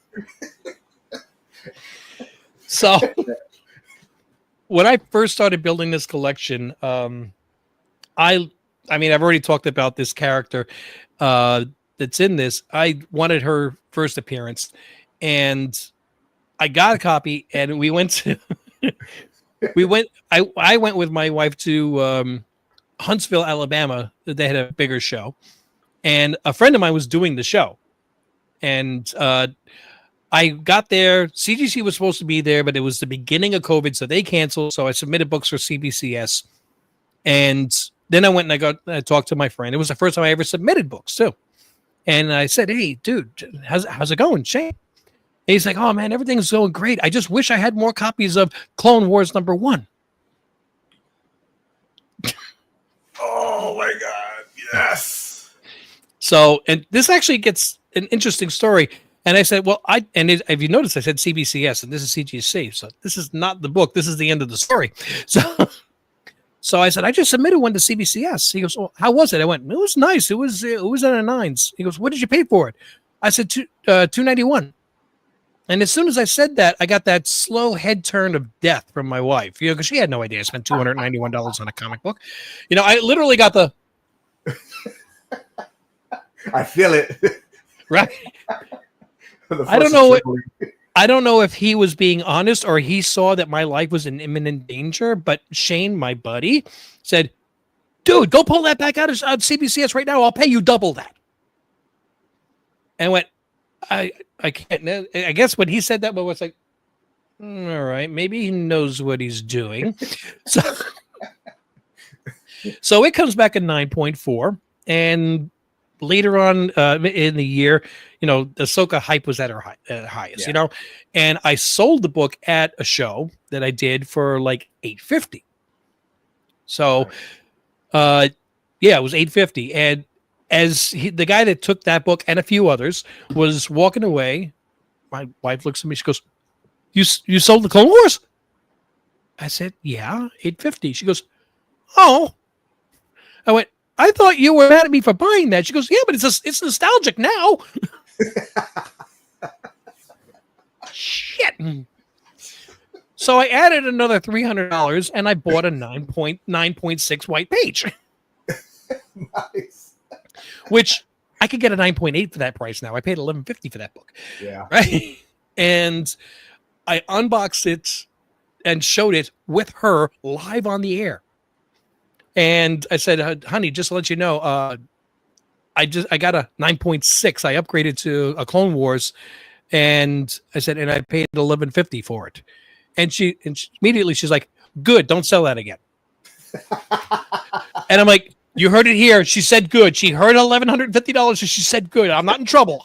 B: So when I first started building this collection, I've already talked about this character that's in this. I wanted her first appearance, and I got a copy, and we went to I went with my wife to Huntsville, Alabama. They had a bigger show, and a friend of mine was doing the show, and I got there. CGC was supposed to be there, but it was the beginning of COVID, so they canceled. So I submitted books for CBCS, and then I went and I talked to my friend. It was the first time I ever submitted books too, and I said, "Hey, dude, how's it going, Shane?" And he's like, "Oh man, everything's going great. I just wish I had more copies of Clone Wars #1."
A: Oh my God! Yes.
B: So, and this actually gets an interesting story. And I said, well, if you notice, I said CBCS, and this is CGC. So this is not the book. This is the end of the story. So I said, I just submitted one to CBCS. He goes, well, how was it? I went, it was nice. It was in the 9s. He goes, what did you pay for it? I said, $291. And as soon as I said that, I got that slow head turn of death from my wife, because she had no idea I spent $291 on a comic book. I literally got the.
A: I feel it.
B: Right. I don't know if he was being honest or he saw that my life was in imminent danger, but Shane, my buddy, said, dude, go pull that back out of CBCS right now. I'll pay you double that. And I went, I can't. I guess when he said that, I was like, all right, maybe he knows what he's doing. So it comes back at 9.4, and later on in the year, the Ahsoka hype was at her highest, and I sold the book at a show that I did for like $850. So, it was $850. And as the guy that took that book and a few others was walking away, my wife looks at me. She goes, "You sold the Clone Wars?" I said, "Yeah, $850." She goes, "Oh." I went, I thought you were mad at me for buying that. She goes, yeah, but it's nostalgic now. Shit. So I added another $300 and I bought a 9.6 white page.
A: Nice.
B: Which I could get a 9.8 for that price now. I paid $11.50 for that book.
A: Yeah.
B: Right. And I unboxed it and showed it with her live on the air. And I said, honey, just to let you know, I got a 9.6. I upgraded to a Clone Wars, and I said, and I paid $11.50 for it. And she immediately she's like, good, don't sell that again. And I'm like, you heard it here. She said good. She heard $1,150 and she said good. I'm not in trouble.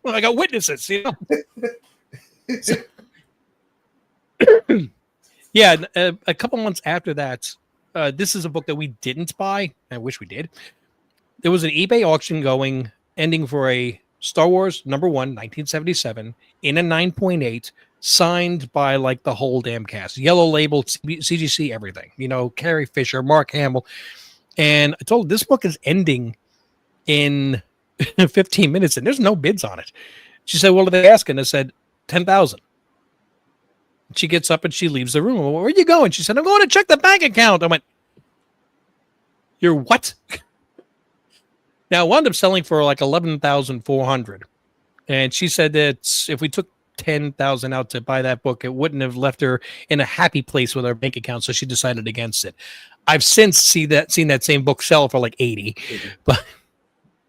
B: I got witnesses, Yeah, a couple months after that, this is a book that we didn't buy. I wish we did. There was an eBay auction ending for a Star Wars #1, 1977, in a 9.8, signed by like the whole damn cast. Yellow label, CGC, everything. Carrie Fisher, Mark Hamill. And I told her, this book is ending in 15 minutes, and there's no bids on it. She said, what are they asking? I said, $10,000. She gets up and she leaves the room. Well, where are you going? She said, I'm going to check the bank account. I went, you're what? Now, I wound up selling for like $11,400. And she said that if we took $10,000 out to buy that book, it wouldn't have left her in a happy place with her bank account. So she decided against it. I've since seen that same book sell for like $80.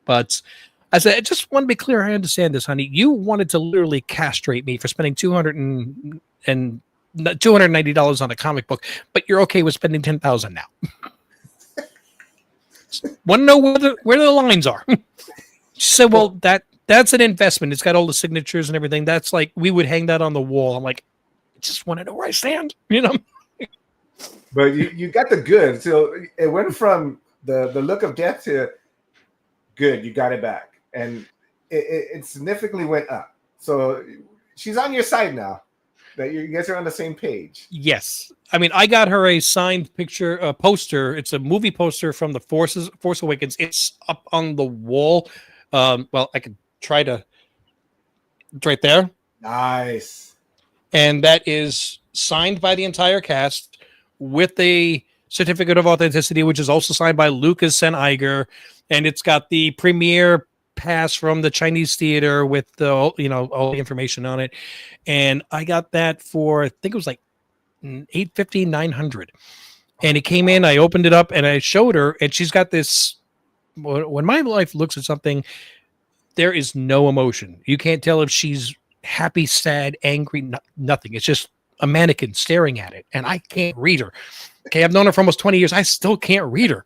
B: But I said, I just want to be clear. I understand this, honey. You wanted to literally castrate me for spending $290 on a comic book, but you're okay with spending $10,000 now. Want to know where the lines are? She said, well, that's an investment. It's got all the signatures and everything. That's like, we would hang that on the wall. I'm like, I just want to know where I stand,
A: But you got the good. So it went from the look of death to good. You got it back. And it significantly went up. So she's on your side now. That you guys are on the same page.
B: Yes. I mean, I got her a signed picture, a poster. It's a movie poster from the Force Awakens. It's up on the wall. Well, I could try to. It's right there.
A: Nice.
B: And that is signed by the entire cast with a certificate of authenticity, which is also signed by Lucas and Iger. And it's got the premiere pass from the Chinese theater with the all the information on it, and I got that for I think it was like $850, $900, and it came in. I opened it up and I showed her, and she's got this. When my wife looks at something, there is no emotion. You can't tell if she's happy, sad, angry, nothing. It's just a mannequin staring at it, and I can't read her. Okay, I've known her for almost 20 years. I still can't read her.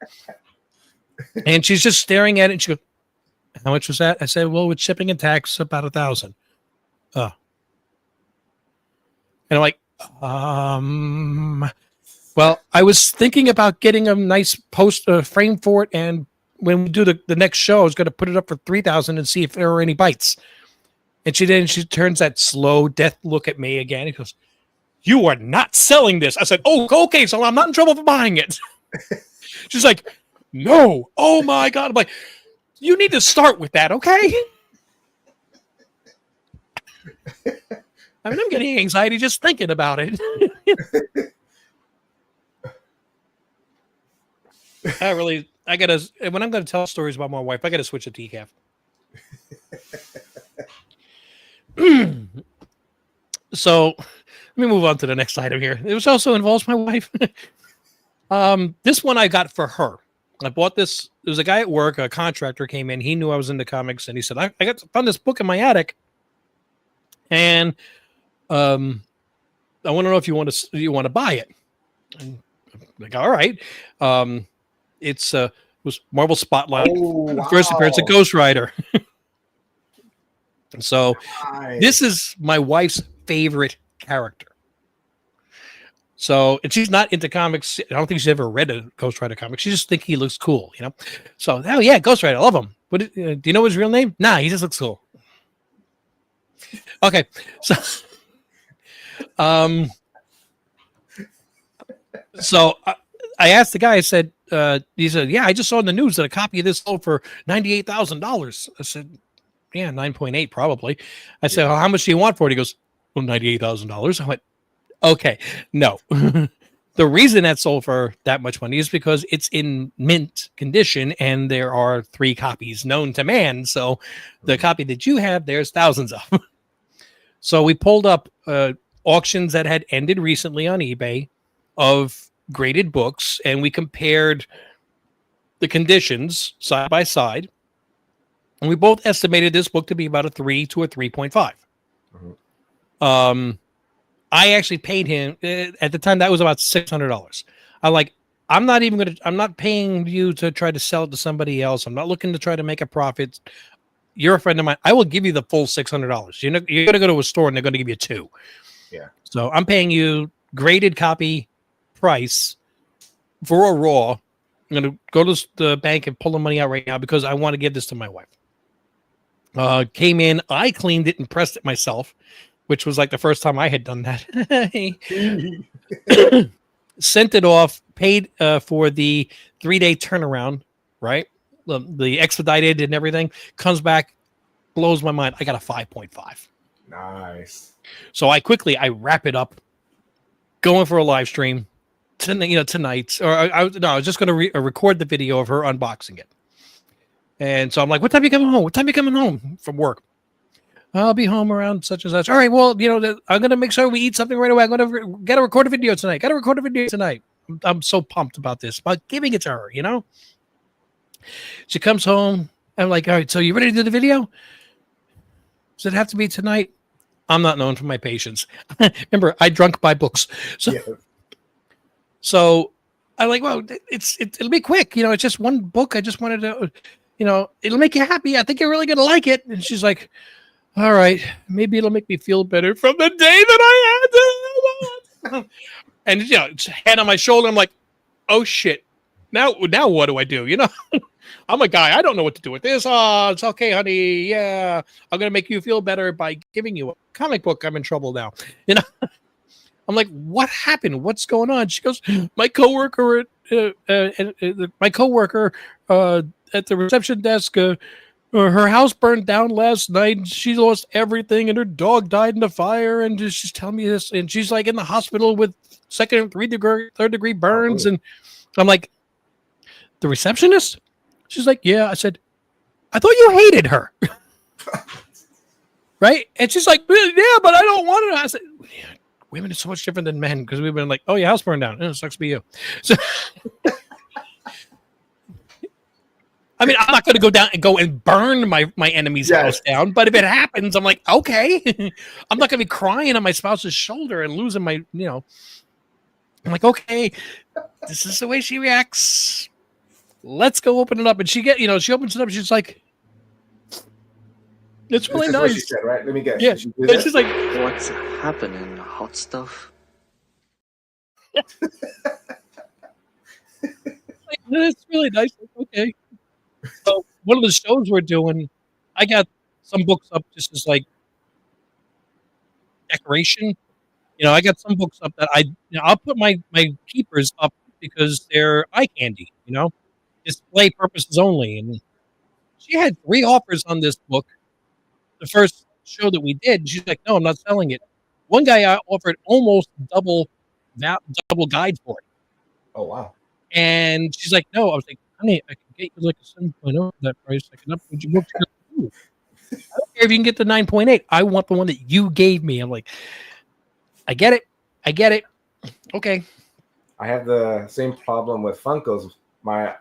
B: And she's just staring at it, and she goes, "How much was that?" I said, "Well, with shipping and tax, about $1,000." Oh. And I'm like, well, I was thinking about getting a nice frame for it, and when we do the next show, I was going to put it up for $3,000 and see if there were any bites. And she didn't. She turns that slow death look at me again. He goes, "You are not selling this." I said, "Oh, okay, so I'm not in trouble for buying it." She's like, "No." Oh my God. I'm like, you need to start with that, okay? I mean, I'm getting anxiety just thinking about it. When I'm going to tell stories about my wife, I got to switch to decaf. So let me move on to the next item here. It was also involves my wife. This one I got for her. I bought this. There was a guy at work, a contractor came in. He knew I was into comics, and he said, I found this book in my attic, and I want to know if you want to buy it. And I'm like, all right. It was Marvel Spotlight.
A: Wow.
B: First appearance of Ghost Rider. So
A: Nice.
B: this is my wife's favorite character. So, and she's not into comics. I don't think she's ever read a Ghost Rider comic. She just thinks he looks cool, So, oh yeah, Ghost Rider, I love him. But do you know his real name? Nah, he just looks cool. Okay, so, I asked the guy. I said, he said, "Yeah, I just saw in the news that a copy of this sold for $98,000." I said, "Yeah, 9.8 probably." I said, "Well, how much do you want for it?" He goes, "Well, $98,000." I went, "Okay, no." The reason that sold for that much money is because it's in mint condition, and there are 3 copies known to man. So the copy that you have, there's thousands of. So we pulled up auctions that had ended recently on eBay of graded books, and we compared the conditions side by side, and we both estimated this book to be about a 3 to a 3.5. Mm-hmm. I actually paid him at the time. That was about $600. I'm not paying you to try to sell it to somebody else. I'm not looking to try to make a profit. You're a friend of mine. I will give you the full $600. You're going to go to a store and they're going to give you 2.
A: Yeah. So
B: I'm paying you graded copy price for a raw. I'm going to go to the bank and pull the money out right now because I want to give this to my wife. Came in, I cleaned it and pressed it myself, which was like the first time I had done that. Sent it off, paid for the 3-day turnaround, right? The expedited and everything. Comes back, blows my mind. I got a 5.5.
A: Nice.
B: So I wrap it up, going for a live stream tonight. Or I was just going to record the video of her unboxing it. And so I'm like, "What time are you coming home? What time are you coming home from work?" "I'll be home around such and such." "All right, well, I'm going to make sure we eat something right away. I'm going to get a record a video tonight. I'm so pumped about this, about giving it to her, She comes home. I'm like, "All right, so you ready to do the video?" "Does it have to be tonight?" I'm not known for my patience. Remember, I drunk buy books. So I'm like, "Well, it'll be quick. It's just one book. I just wanted to, it'll make you happy. I think you're really going to like it." And she's like, "All right, maybe it'll make me feel better from the day that I had to." And hand on my shoulder, I'm like, "Oh shit! Now what do I do?" I'm a guy. I don't know what to do with this. "Oh, it's okay, honey. Yeah, I'm gonna make you feel better by giving you a comic book. I'm in trouble now." I'm like, "What happened? What's going on?" She goes, My coworker at the reception desk. Her house burned down last night, and she lost everything, and her dog died in the fire, and she's telling me this, and she's like in the hospital with 2nd and 3rd degree burns. And I'm like, "The receptionist?" She's like, "Yeah." I said, I thought you hated her. Right? And she's like, yeah, but I don't want it. I said, yeah, women are so much different than men because we've been like, oh, your house burned down. It sucks to be you. So, I mean, I'm not going to go and burn my enemy's house down. But if it happens, I'm like, okay. I'm not going to be crying on my spouse's shoulder and losing my, I'm like, okay, this is the way she reacts. Let's go open it up. And she opens it up. She's like, it's really nice. What
A: she said, right? Let me guess.
B: Yeah. And she's like,
C: what's happening, hot stuff?
B: It's really nice. Okay. So one of the shows we're doing, I got some books up just as like decoration. I got some books up that I'll put my keepers up because they're eye candy, display purposes only. And she had 3 offers on this book. The first show that we did, she's like, no, I'm not selling it. One guy I offered almost double guide for it.
A: Oh, wow.
B: And she's like, no. I was like, honey, I can get you like a 7.0 for that price. I can upgrade your book. I don't care if you can get the 9.8. I want the one that you gave me. I'm like, I get it. Okay.
A: I have the same problem with Funkos. When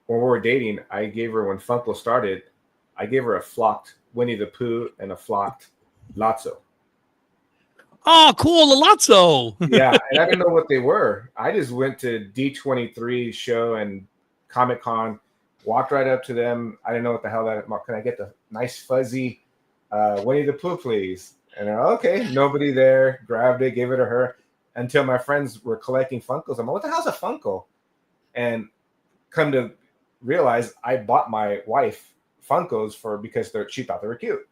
A: we were dating, I gave her, when Funko started, I gave her a flocked Winnie the Pooh and a flocked Lotso.
B: Oh, cool, the Lotso.
A: Yeah, and I didn't know what they were. I just went to D23 show and Comic-Con, walked right up to them. I didn't know what the hell that was. Can I get the nice fuzzy Winnie the Pooh, please? And they're okay, nobody there. Grabbed it, gave it to her. Until my friends were collecting Funkos. I'm like, what the hell's a Funko? And come to realize I bought my wife Funkos because she thought they were cute.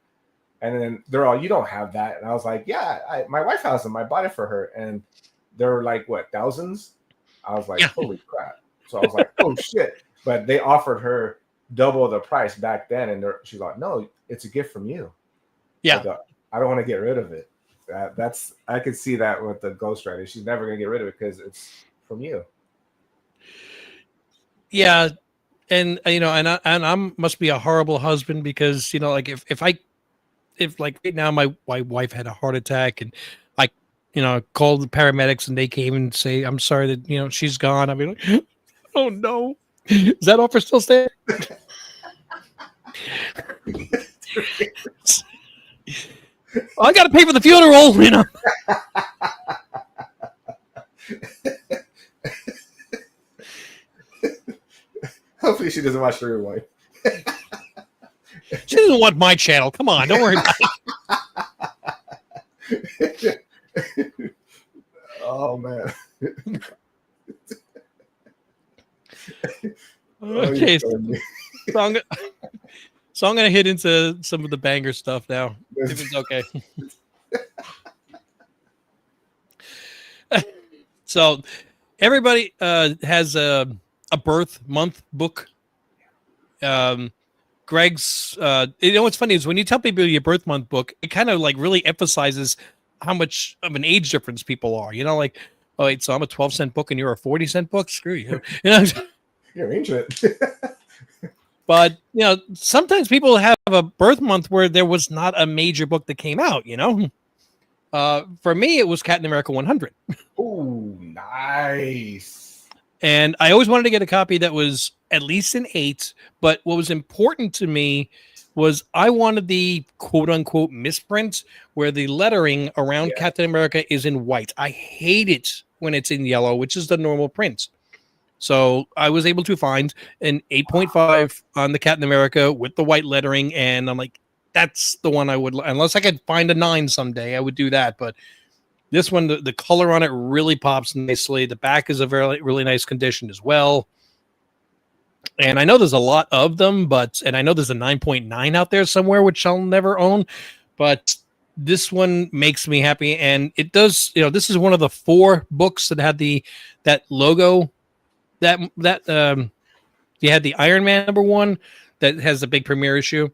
A: And then they're all, you don't have that. And I was like, yeah, my wife has them. I bought it for her. And they're like, what, thousands? I was like, holy crap. So I was like, oh, shit. But they offered her double the price back then. And she's like, no, it's a gift from you.
B: Yeah.
A: I don't want to get rid of it. I could see that with the Ghost Rider. She's never going to get rid of it because it's from you.
B: Yeah. And I must be a horrible husband because, like if like right now my wife had a heart attack and I, called the paramedics and they came and say, I'm sorry that, she's gone. I'd be like, oh no, is that offer still standing? I got to pay for the funeral,
A: Hopefully she doesn't watch the rewind.
B: She doesn't want my channel. Come on, don't worry about
A: it. Oh, man.
B: Okay, so I'm going to hit into some of the banger stuff now, if it's okay. So everybody has a birth month book. Greg's, what's funny is when you tell people your birth month book, it kind of like really emphasizes how much of an age difference people are. Like, oh, wait, so I'm a 12-cent book and you're a 40-cent book? Screw you.
A: You're ancient.
B: But, sometimes people have a birth month where there was not a major book that came out, For me, it was Captain America 100.
A: Ooh, nice.
B: And I always wanted to get a copy that was at least an 8. But what was important to me was I wanted the quote-unquote misprint where the lettering around Captain America is in white. I hate it when it's in yellow, which is the normal print. So I was able to find an 8.5 on the Captain America with the white lettering, and I'm like, that's the one I would, unless I could find a 9 someday, I would do that. But this one, the color on it really pops nicely. The back is a really nice condition as well. And I know there's a lot of them, and I know there's a 9.9 out there somewhere, which I'll never own, but this one makes me happy. And it does, this is one of the 4 books that had that logo. You had the Iron Man #1 that has the big premiere issue.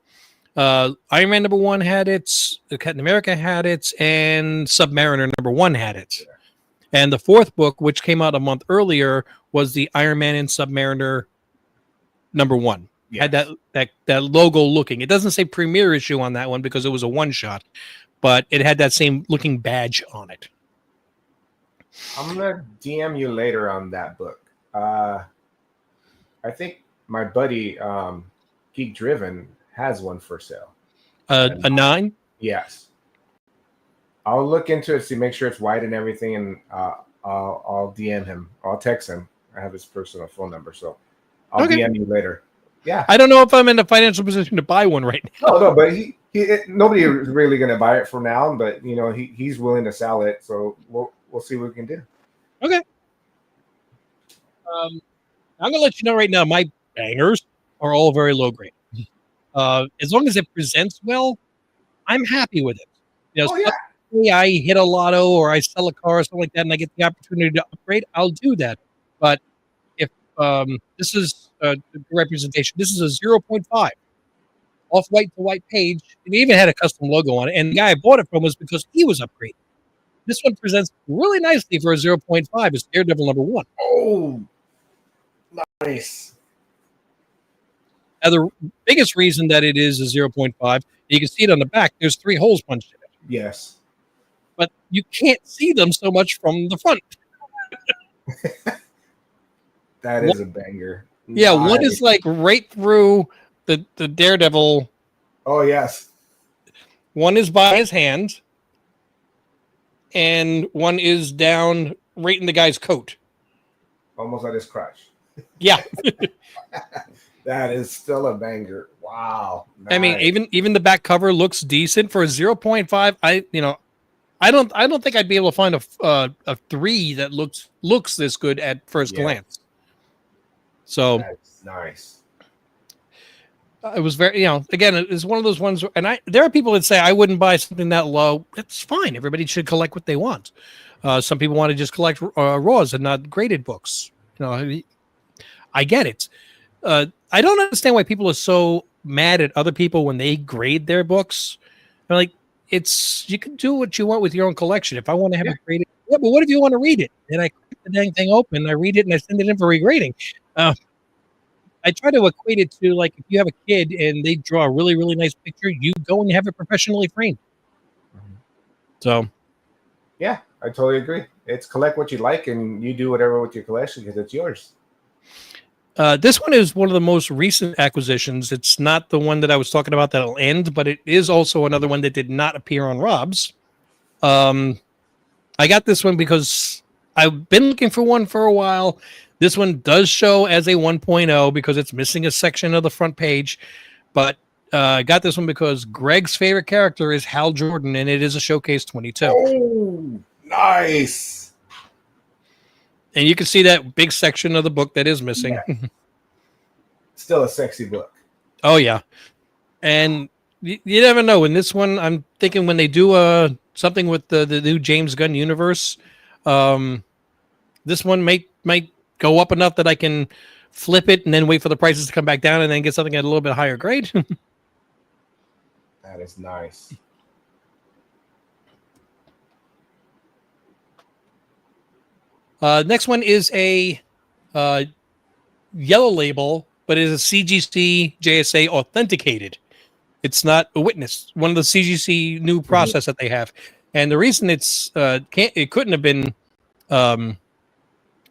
B: Iron Man #1 had it, Captain America had it, and Submariner #1 had it. And the 4th book, which came out a month earlier, was the Iron Man and Submariner #1. had that logo looking. It doesn't say premiere issue on that one because it was a one shot, but it had that same looking badge on it.
A: I'm gonna DM you later on that book. I think my buddy Geek Driven has one for sale.
B: A 9?
A: Yes. I'll look into it, see, make sure it's white and everything, and I'll DM him. I'll text him. I have his personal phone number, so I'll DM you later. Yeah.
B: I don't know if I'm in a financial position to buy one right now.
A: No, but nobody is really going to buy it for now, but he's willing to sell it, so we'll see what we can do.
B: Okay. I'm gonna let you know right now. My bangers are all very low grade. As long as it presents well, I'm happy with it. I hit a lotto or I sell a car or something like that, and I get the opportunity to upgrade, I'll do that. But if this is a representation, this is a 0.5 off white to white page. It even had a custom logo on it, and the guy I bought it from was because he was upgraded. This one presents really nicely for a 0.5. It's Daredevil #1.
A: Oh, nice.
B: Now, the biggest reason that it is a 0.5, you can see it on the back. There's 3 holes punched in it.
A: Yes.
B: But you can't see them so much from the front.
A: That is a banger.
B: Yeah, nice. One is like right through the Daredevil.
A: Oh, yes.
B: One is by his hand, and one is down right in the guy's coat.
A: Almost at his crotch.
B: Yeah.
A: That is still a banger. Wow. Nice.
B: I mean, even the back cover looks decent for a 0.5. I don't think I'd be able to find a 3 that looks this good at first glance. So
A: that's nice.
B: It was very, again, it's one of those ones, and there are people that say I wouldn't buy something that low. That's fine. Everybody should collect what they want. Some people want to just collect raws and not graded books. I get it. I don't understand why people are so mad at other people when they grade their books. They're like, you can do what you want with your own collection. If I want to have it graded, but what if you want to read it? Then I crack the dang thing open, I read it, and I send it in for regrading. I try to equate it to, like, if you have a kid and they draw a really, really nice picture, you go and have it professionally framed. Mm-hmm. So,
A: yeah, I totally agree. It's collect what you like, and you do whatever with your collection because it's yours.
B: This one is one of the most recent acquisitions. It's not the one that I was talking about that'll end, but it is also another one that did not appear on Rob's. I got this one because I've been looking for one for a while. This one does show as a 1.0 because it's missing a section of the front page, but I got this one because Greg's favorite character is Hal Jordan, and it is a Showcase 22.
A: Oh, nice.
B: And you can see that big section of the book that is missing. Yeah.
A: Still a sexy book.
B: Oh, yeah. And you never know. In this one, I'm thinking when they do something with the new James Gunn universe, this one might go up enough that I can flip it and then wait for the prices to come back down and then get something at a little bit higher grade.
A: That is nice.
B: Next one is a yellow label, but it is a CGC JSA authenticated. It's not a witness. One of the CGC new process that they have, and the reason it couldn't have been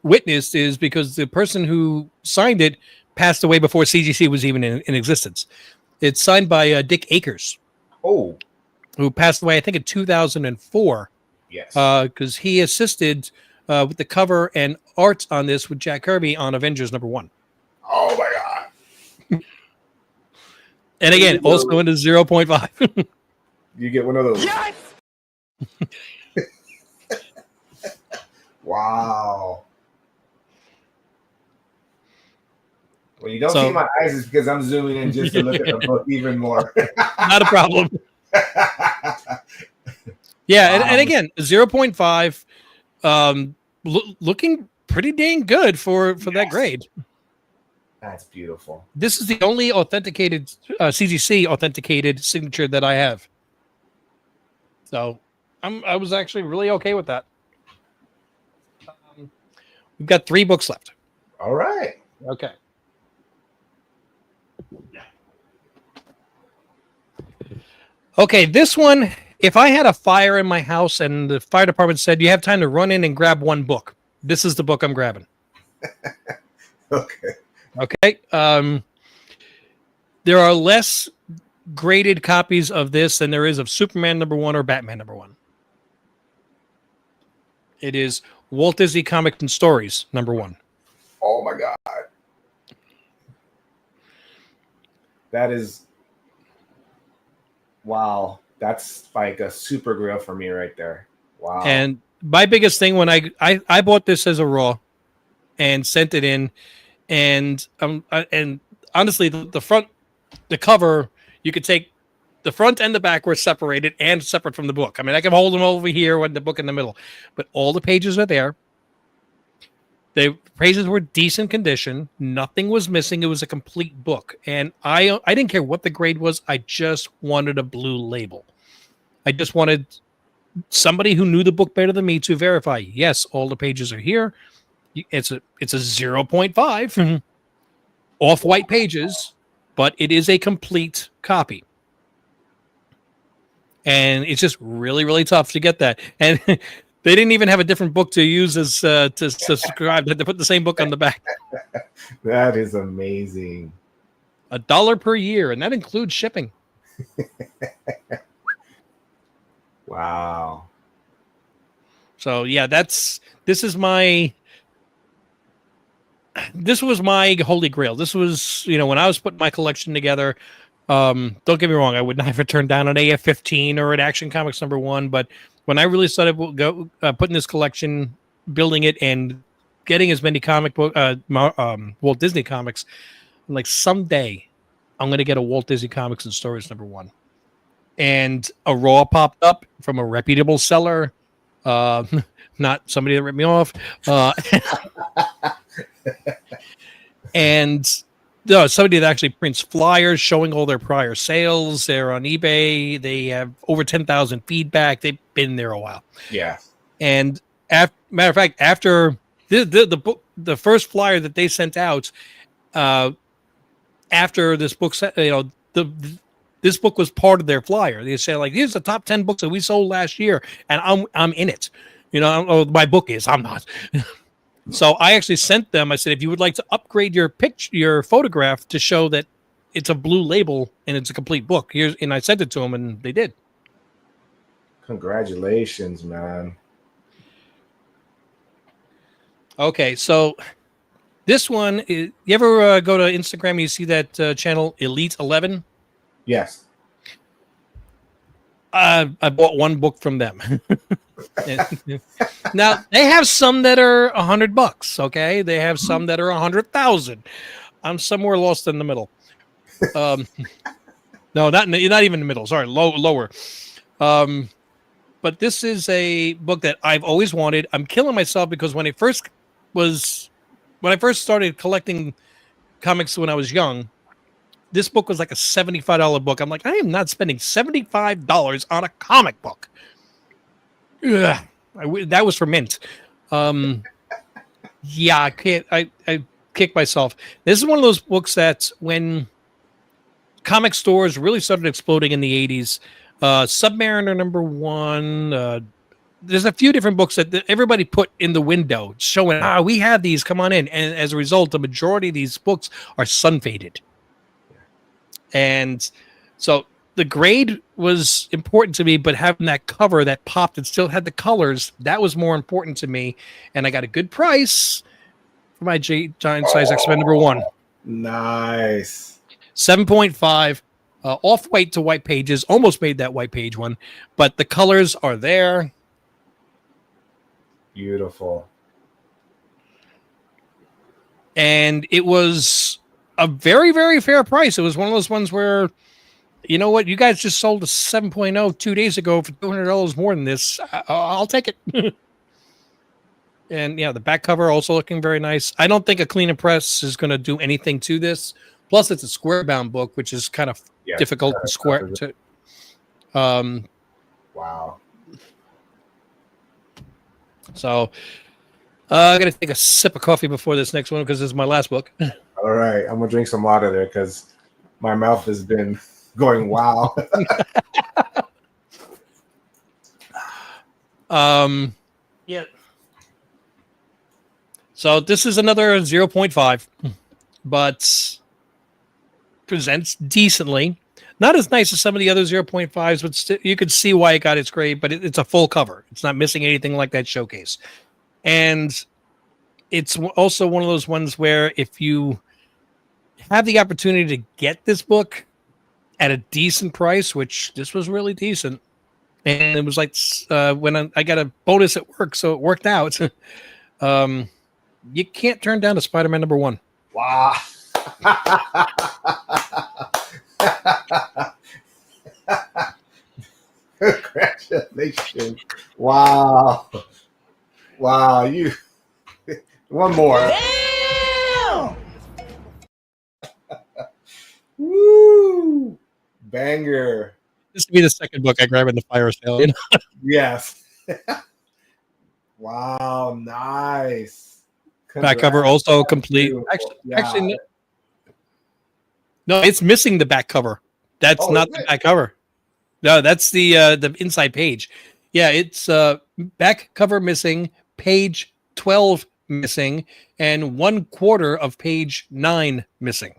B: witnessed is because the person who signed it passed away before CGC was even in existence. It's signed by Dick Akers.
A: Oh,
B: who passed away, I think, in 2004.
A: Yes,
B: because he assisted with the cover and art on this with Jack Kirby on Avengers #1.
A: Oh my god!
B: And again, also in a 0.5.
A: You get one of those.
D: Yes.
A: Wow. Well, you don't see my eyes is because I'm zooming in just to look at the book even more.
B: Not a problem. Yeah, and again, 0.5, looking pretty dang good for that grade.
A: That's beautiful.
B: This is the only authenticated CGC authenticated signature that I have. So I was actually really okay with that. We've got 3 books left.
A: All right.
B: Okay. Okay, this one, if I had a fire in my house and the fire department said, you have time to run in and grab one book, this is the book I'm grabbing.
A: Okay.
B: Okay. There are less graded copies of this than there is of Superman #1 or Batman #1. It is Walt Disney Comics and Stories #1.
A: Oh my God. That is, wow. That's like a super grail for me right there. Wow.
B: And my biggest thing when I bought this as a raw and sent it in, and honestly, the cover, you could take the front and the back were separated and separate from the book. I mean, I can hold them over here with the book in the middle, but all the pages are there. The pages were decent condition. Nothing was missing. It was a complete book. And I didn't care what the grade was. I just wanted a blue label. I just wanted somebody who knew the book better than me to verify, yes, all the pages are here. It's a 0.5 off-white pages, but it is a complete copy. And it's just really, really tough to get that. And they didn't even have a different book to use as to subscribe. They had to put the same book on the back.
A: That is amazing.
B: $1 per year, and that includes shipping.
A: Wow.
B: So yeah, this was my holy grail. This was, when I was putting my collection together. Don't get me wrong, I would never turn down an AF-15 or an Action Comics #1, but when I really started putting this collection, building it, and getting as many comic book Walt Disney comics, I'm like, someday I'm going to get a Walt Disney Comics and Stories #1. And a raw popped up from a reputable seller, not somebody that ripped me off, and somebody that actually prints flyers showing all their prior sales. They're on eBay. They have over 10,000 feedback. They've been there a while.
A: Yeah.
B: And matter of fact, after the book, the first flyer that they sent out, after this book, this book was part of their flyer. They said, like, here's the top 10 books that we sold last year, and I'm in it. My book is. I'm not. So I actually sent them. I said, if you would like to upgrade your photograph to show that it's a blue label and it's a complete book, and I sent it to them, and they did.
A: Congratulations, man.
B: Okay, so this one, you ever go to Instagram and you see that channel Elite 11?
A: Yes.
B: I bought one book from them. Now they have some that are $100. Okay, they have some that are 100,000. I'm somewhere lost in the middle. No, not even in the middle. Sorry, lower. But this is a book that I've always wanted. I'm killing myself because when I first started collecting comics when I was young, this book was like a $75 book. I'm like, I am not spending $75 on a comic book. Ugh. That was for mint. Yeah, I can't. I kick myself. This is one of those books that when comic stores really started exploding in the 80s, Submariner #1. There's a few different books that everybody put in the window showing, we have these, come on in. And as a result, the majority of these books are sun faded. And so the grade was important to me, but having that cover that popped and still had the colors, that was more important to me. And I got a good price for my giant size X-Men #1.
A: Nice.
B: 7.5, off-white to white pages. Almost made that white page one, but the colors are there.
A: Beautiful.
B: And it was a very, very fair price. It was one of those ones where, you know what, you guys just sold a 7.0 2 days ago for $200 more than this. I'll take it. And yeah, the back cover also looking very nice. I don't think a clean and press is going to do anything to this. Plus, it's a square bound book, which is kind of difficult to square.
A: Wow.
B: So I got to take a sip of coffee before this next one because this is my last book.
A: All right, I'm gonna drink some water there because my mouth has been going wow.
B: Yeah. So this is another 0.5, but presents decently. Not as nice as some of the other 0.5s, but you could see why it got its grade, but it's a full cover. It's not missing anything like that showcase. And it's also one of those ones where if you have the opportunity to get this book at a decent price, which this was really decent, and it was like when I got a bonus at work, so it worked out. You can't turn down a Spider-Man #1.
A: Wow. Congratulations. Wow. Wow. You one more. Damn! Woo! Banger.
B: This would be the second book I grab in the fire sale. You know?
A: Yes. Wow, nice.
B: Back cover also complete. Actually, no, it's missing the back cover. That's not the back cover. No, that's the inside page. Yeah, it's back cover missing, page 12 missing, and 1/4 of page 9 missing.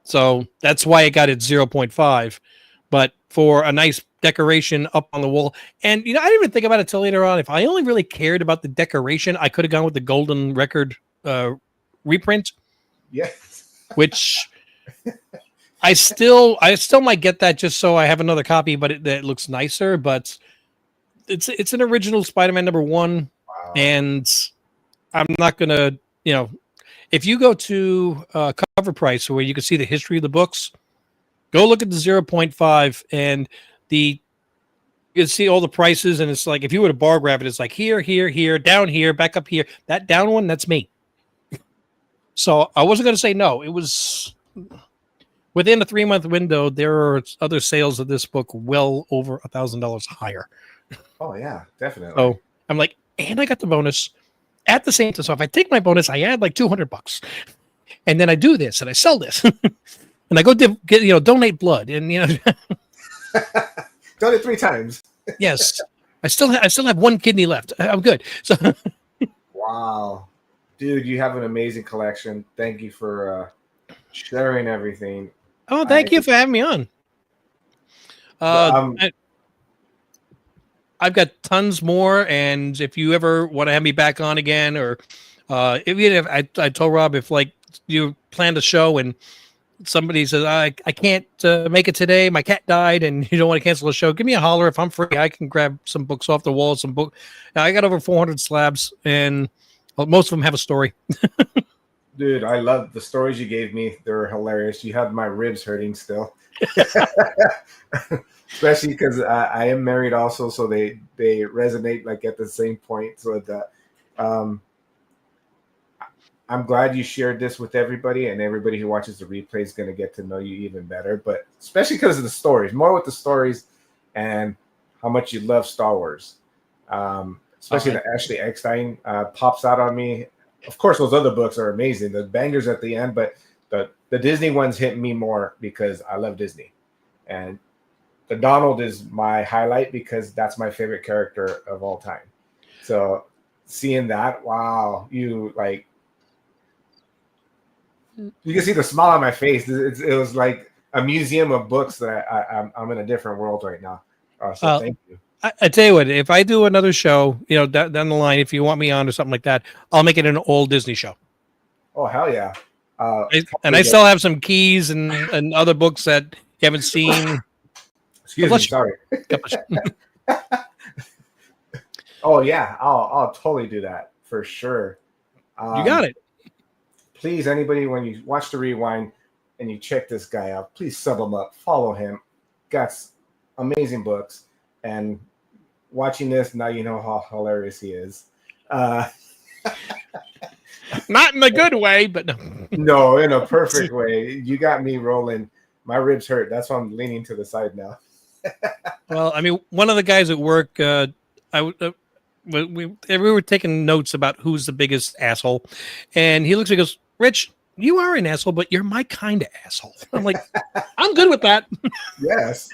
B: So that's why it got its 0.5. But for a nice decoration up on the wall, and I didn't even think about it till later on. If I only really cared about the decoration, I could have gone with the Golden Record reprint.
A: Yes,
B: which I still might get that just so I have another copy, but it looks nicer. But it's an original Spider-Man #1, wow. And I'm not gonna, if you go to Cover Price where you can see the history of the books, go look at the 0.5 and you can see all the prices, and it's like if you were to bar grab it, it's like here, down here, back up here. That down one, that's me. So I wasn't going to say no. It was within a 3-month window. There are other sales of this book well over $1,000 higher.
A: Oh yeah, definitely.
B: So I'm like, and I got the bonus at the same time. So if I take my bonus, I add like $200, and then I do this and I sell this, and I go get donate blood, and
A: done it 3 times.
B: Yes, I still have 1 kidney left. I'm good. So
A: wow. Dude, you have an amazing collection. Thank you for sharing everything.
B: Oh, thank you for having me on. I've got tons more, and if you ever want to have me back on again, or if I told Rob, if like you planned a show and somebody says I can't make it today, my cat died, and you don't want to cancel the show, give me a holler. If I'm free, I can grab some books off the wall. I got over 400 slabs, and most of them have a story.
A: Dude, I love the stories you gave me. They're hilarious. You have my ribs hurting still. Especially because I am married also, so they resonate like at the same point. So I'm glad you shared this with everybody, and everybody who watches the replay is going to get to know you even better. But especially because of the stories, more with the stories and how much you love Star Wars. Especially the Ashley Eckstein pops out on me. Of course, those other books are amazing. The bangers at the end, but the Disney ones hit me more because I love Disney. And the Donald is my highlight because that's my favorite character of all time. So seeing that, wow, you can see the smile on my face. It was like a museum of books that I'm in a different world right now. So thank you.
B: I tell you what, if I do another show, down the line, if you want me on or something like that, I'll make it an old Disney show.
A: Oh, hell yeah.
B: I still have some keys and other books that you haven't seen.
A: Excuse me, sorry. Oh, yeah, I'll totally do that for sure.
B: You got it.
A: Please, anybody, when you watch the rewind and you check this guy out, please sub him up, follow him. Got amazing books. And watching this, now you know how hilarious he is. Not
B: in a good way, but no.
A: No, in a perfect way. You got me rolling. My ribs hurt. That's why I'm leaning to the side now.
B: Well, I mean, one of the guys at work, we were taking notes about who's the biggest asshole, and he looks and goes, "Rich, you are an asshole, but you're my kind of asshole. I'm like, I'm good with that.
A: Yes,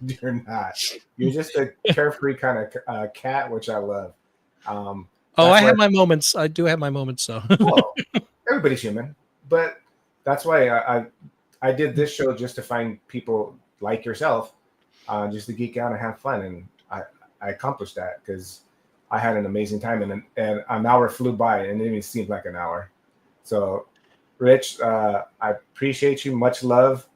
A: you're not. You're just a carefree kind of cat, which I love.
B: I have my moments. I do have my moments. So
A: well, everybody's human, but that's why I did this show just to find people like yourself, just to geek out and have fun, and I accomplished that because I had an amazing time, and an hour flew by, and it didn't even seem like an hour. So, Rich, I appreciate you. Much love.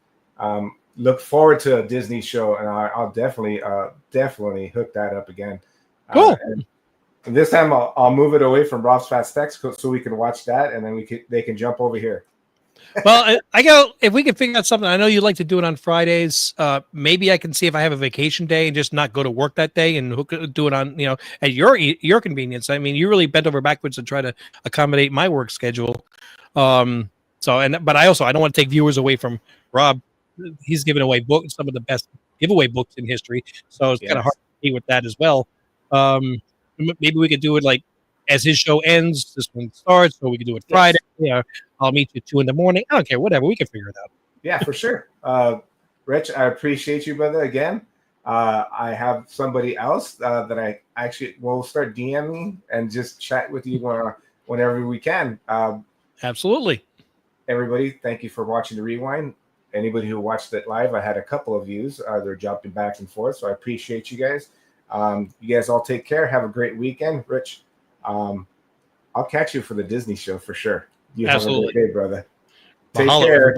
A: Look forward to a Disney show, and I'll definitely hook that up again.
B: Cool.
A: And this time I'll move it away from Rob's Fat Stacks so we can watch that, and then they can jump over here.
B: Well, if we can figure out something. I know you like to do it on Fridays. Maybe I can see if I have a vacation day and just not go to work that day and do it on at your convenience. I mean, you really bent over backwards to try to accommodate my work schedule. But I don't want to take viewers away from Rob. He's giving away books, some of the best giveaway books in history. So it's kind of hard to compete with that as well. Maybe we could do it like as his show ends, this one starts, so we can do it Friday. Yeah, I'll meet you at 2 a.m. I don't care, whatever. We can figure it out.
A: Yeah, for sure. Rich, I appreciate you, brother. Again, I have somebody else that I actually will start DMing and just chat with you whenever we can.
B: Absolutely.
A: Everybody, thank you for watching the Rewind. Anybody who watched it live, I had a couple of views. They're jumping back and forth, so I appreciate you guys. You guys all take care. Have a great weekend. Rich, I'll catch you for the Disney show for sure. You have a great day, brother. Take care.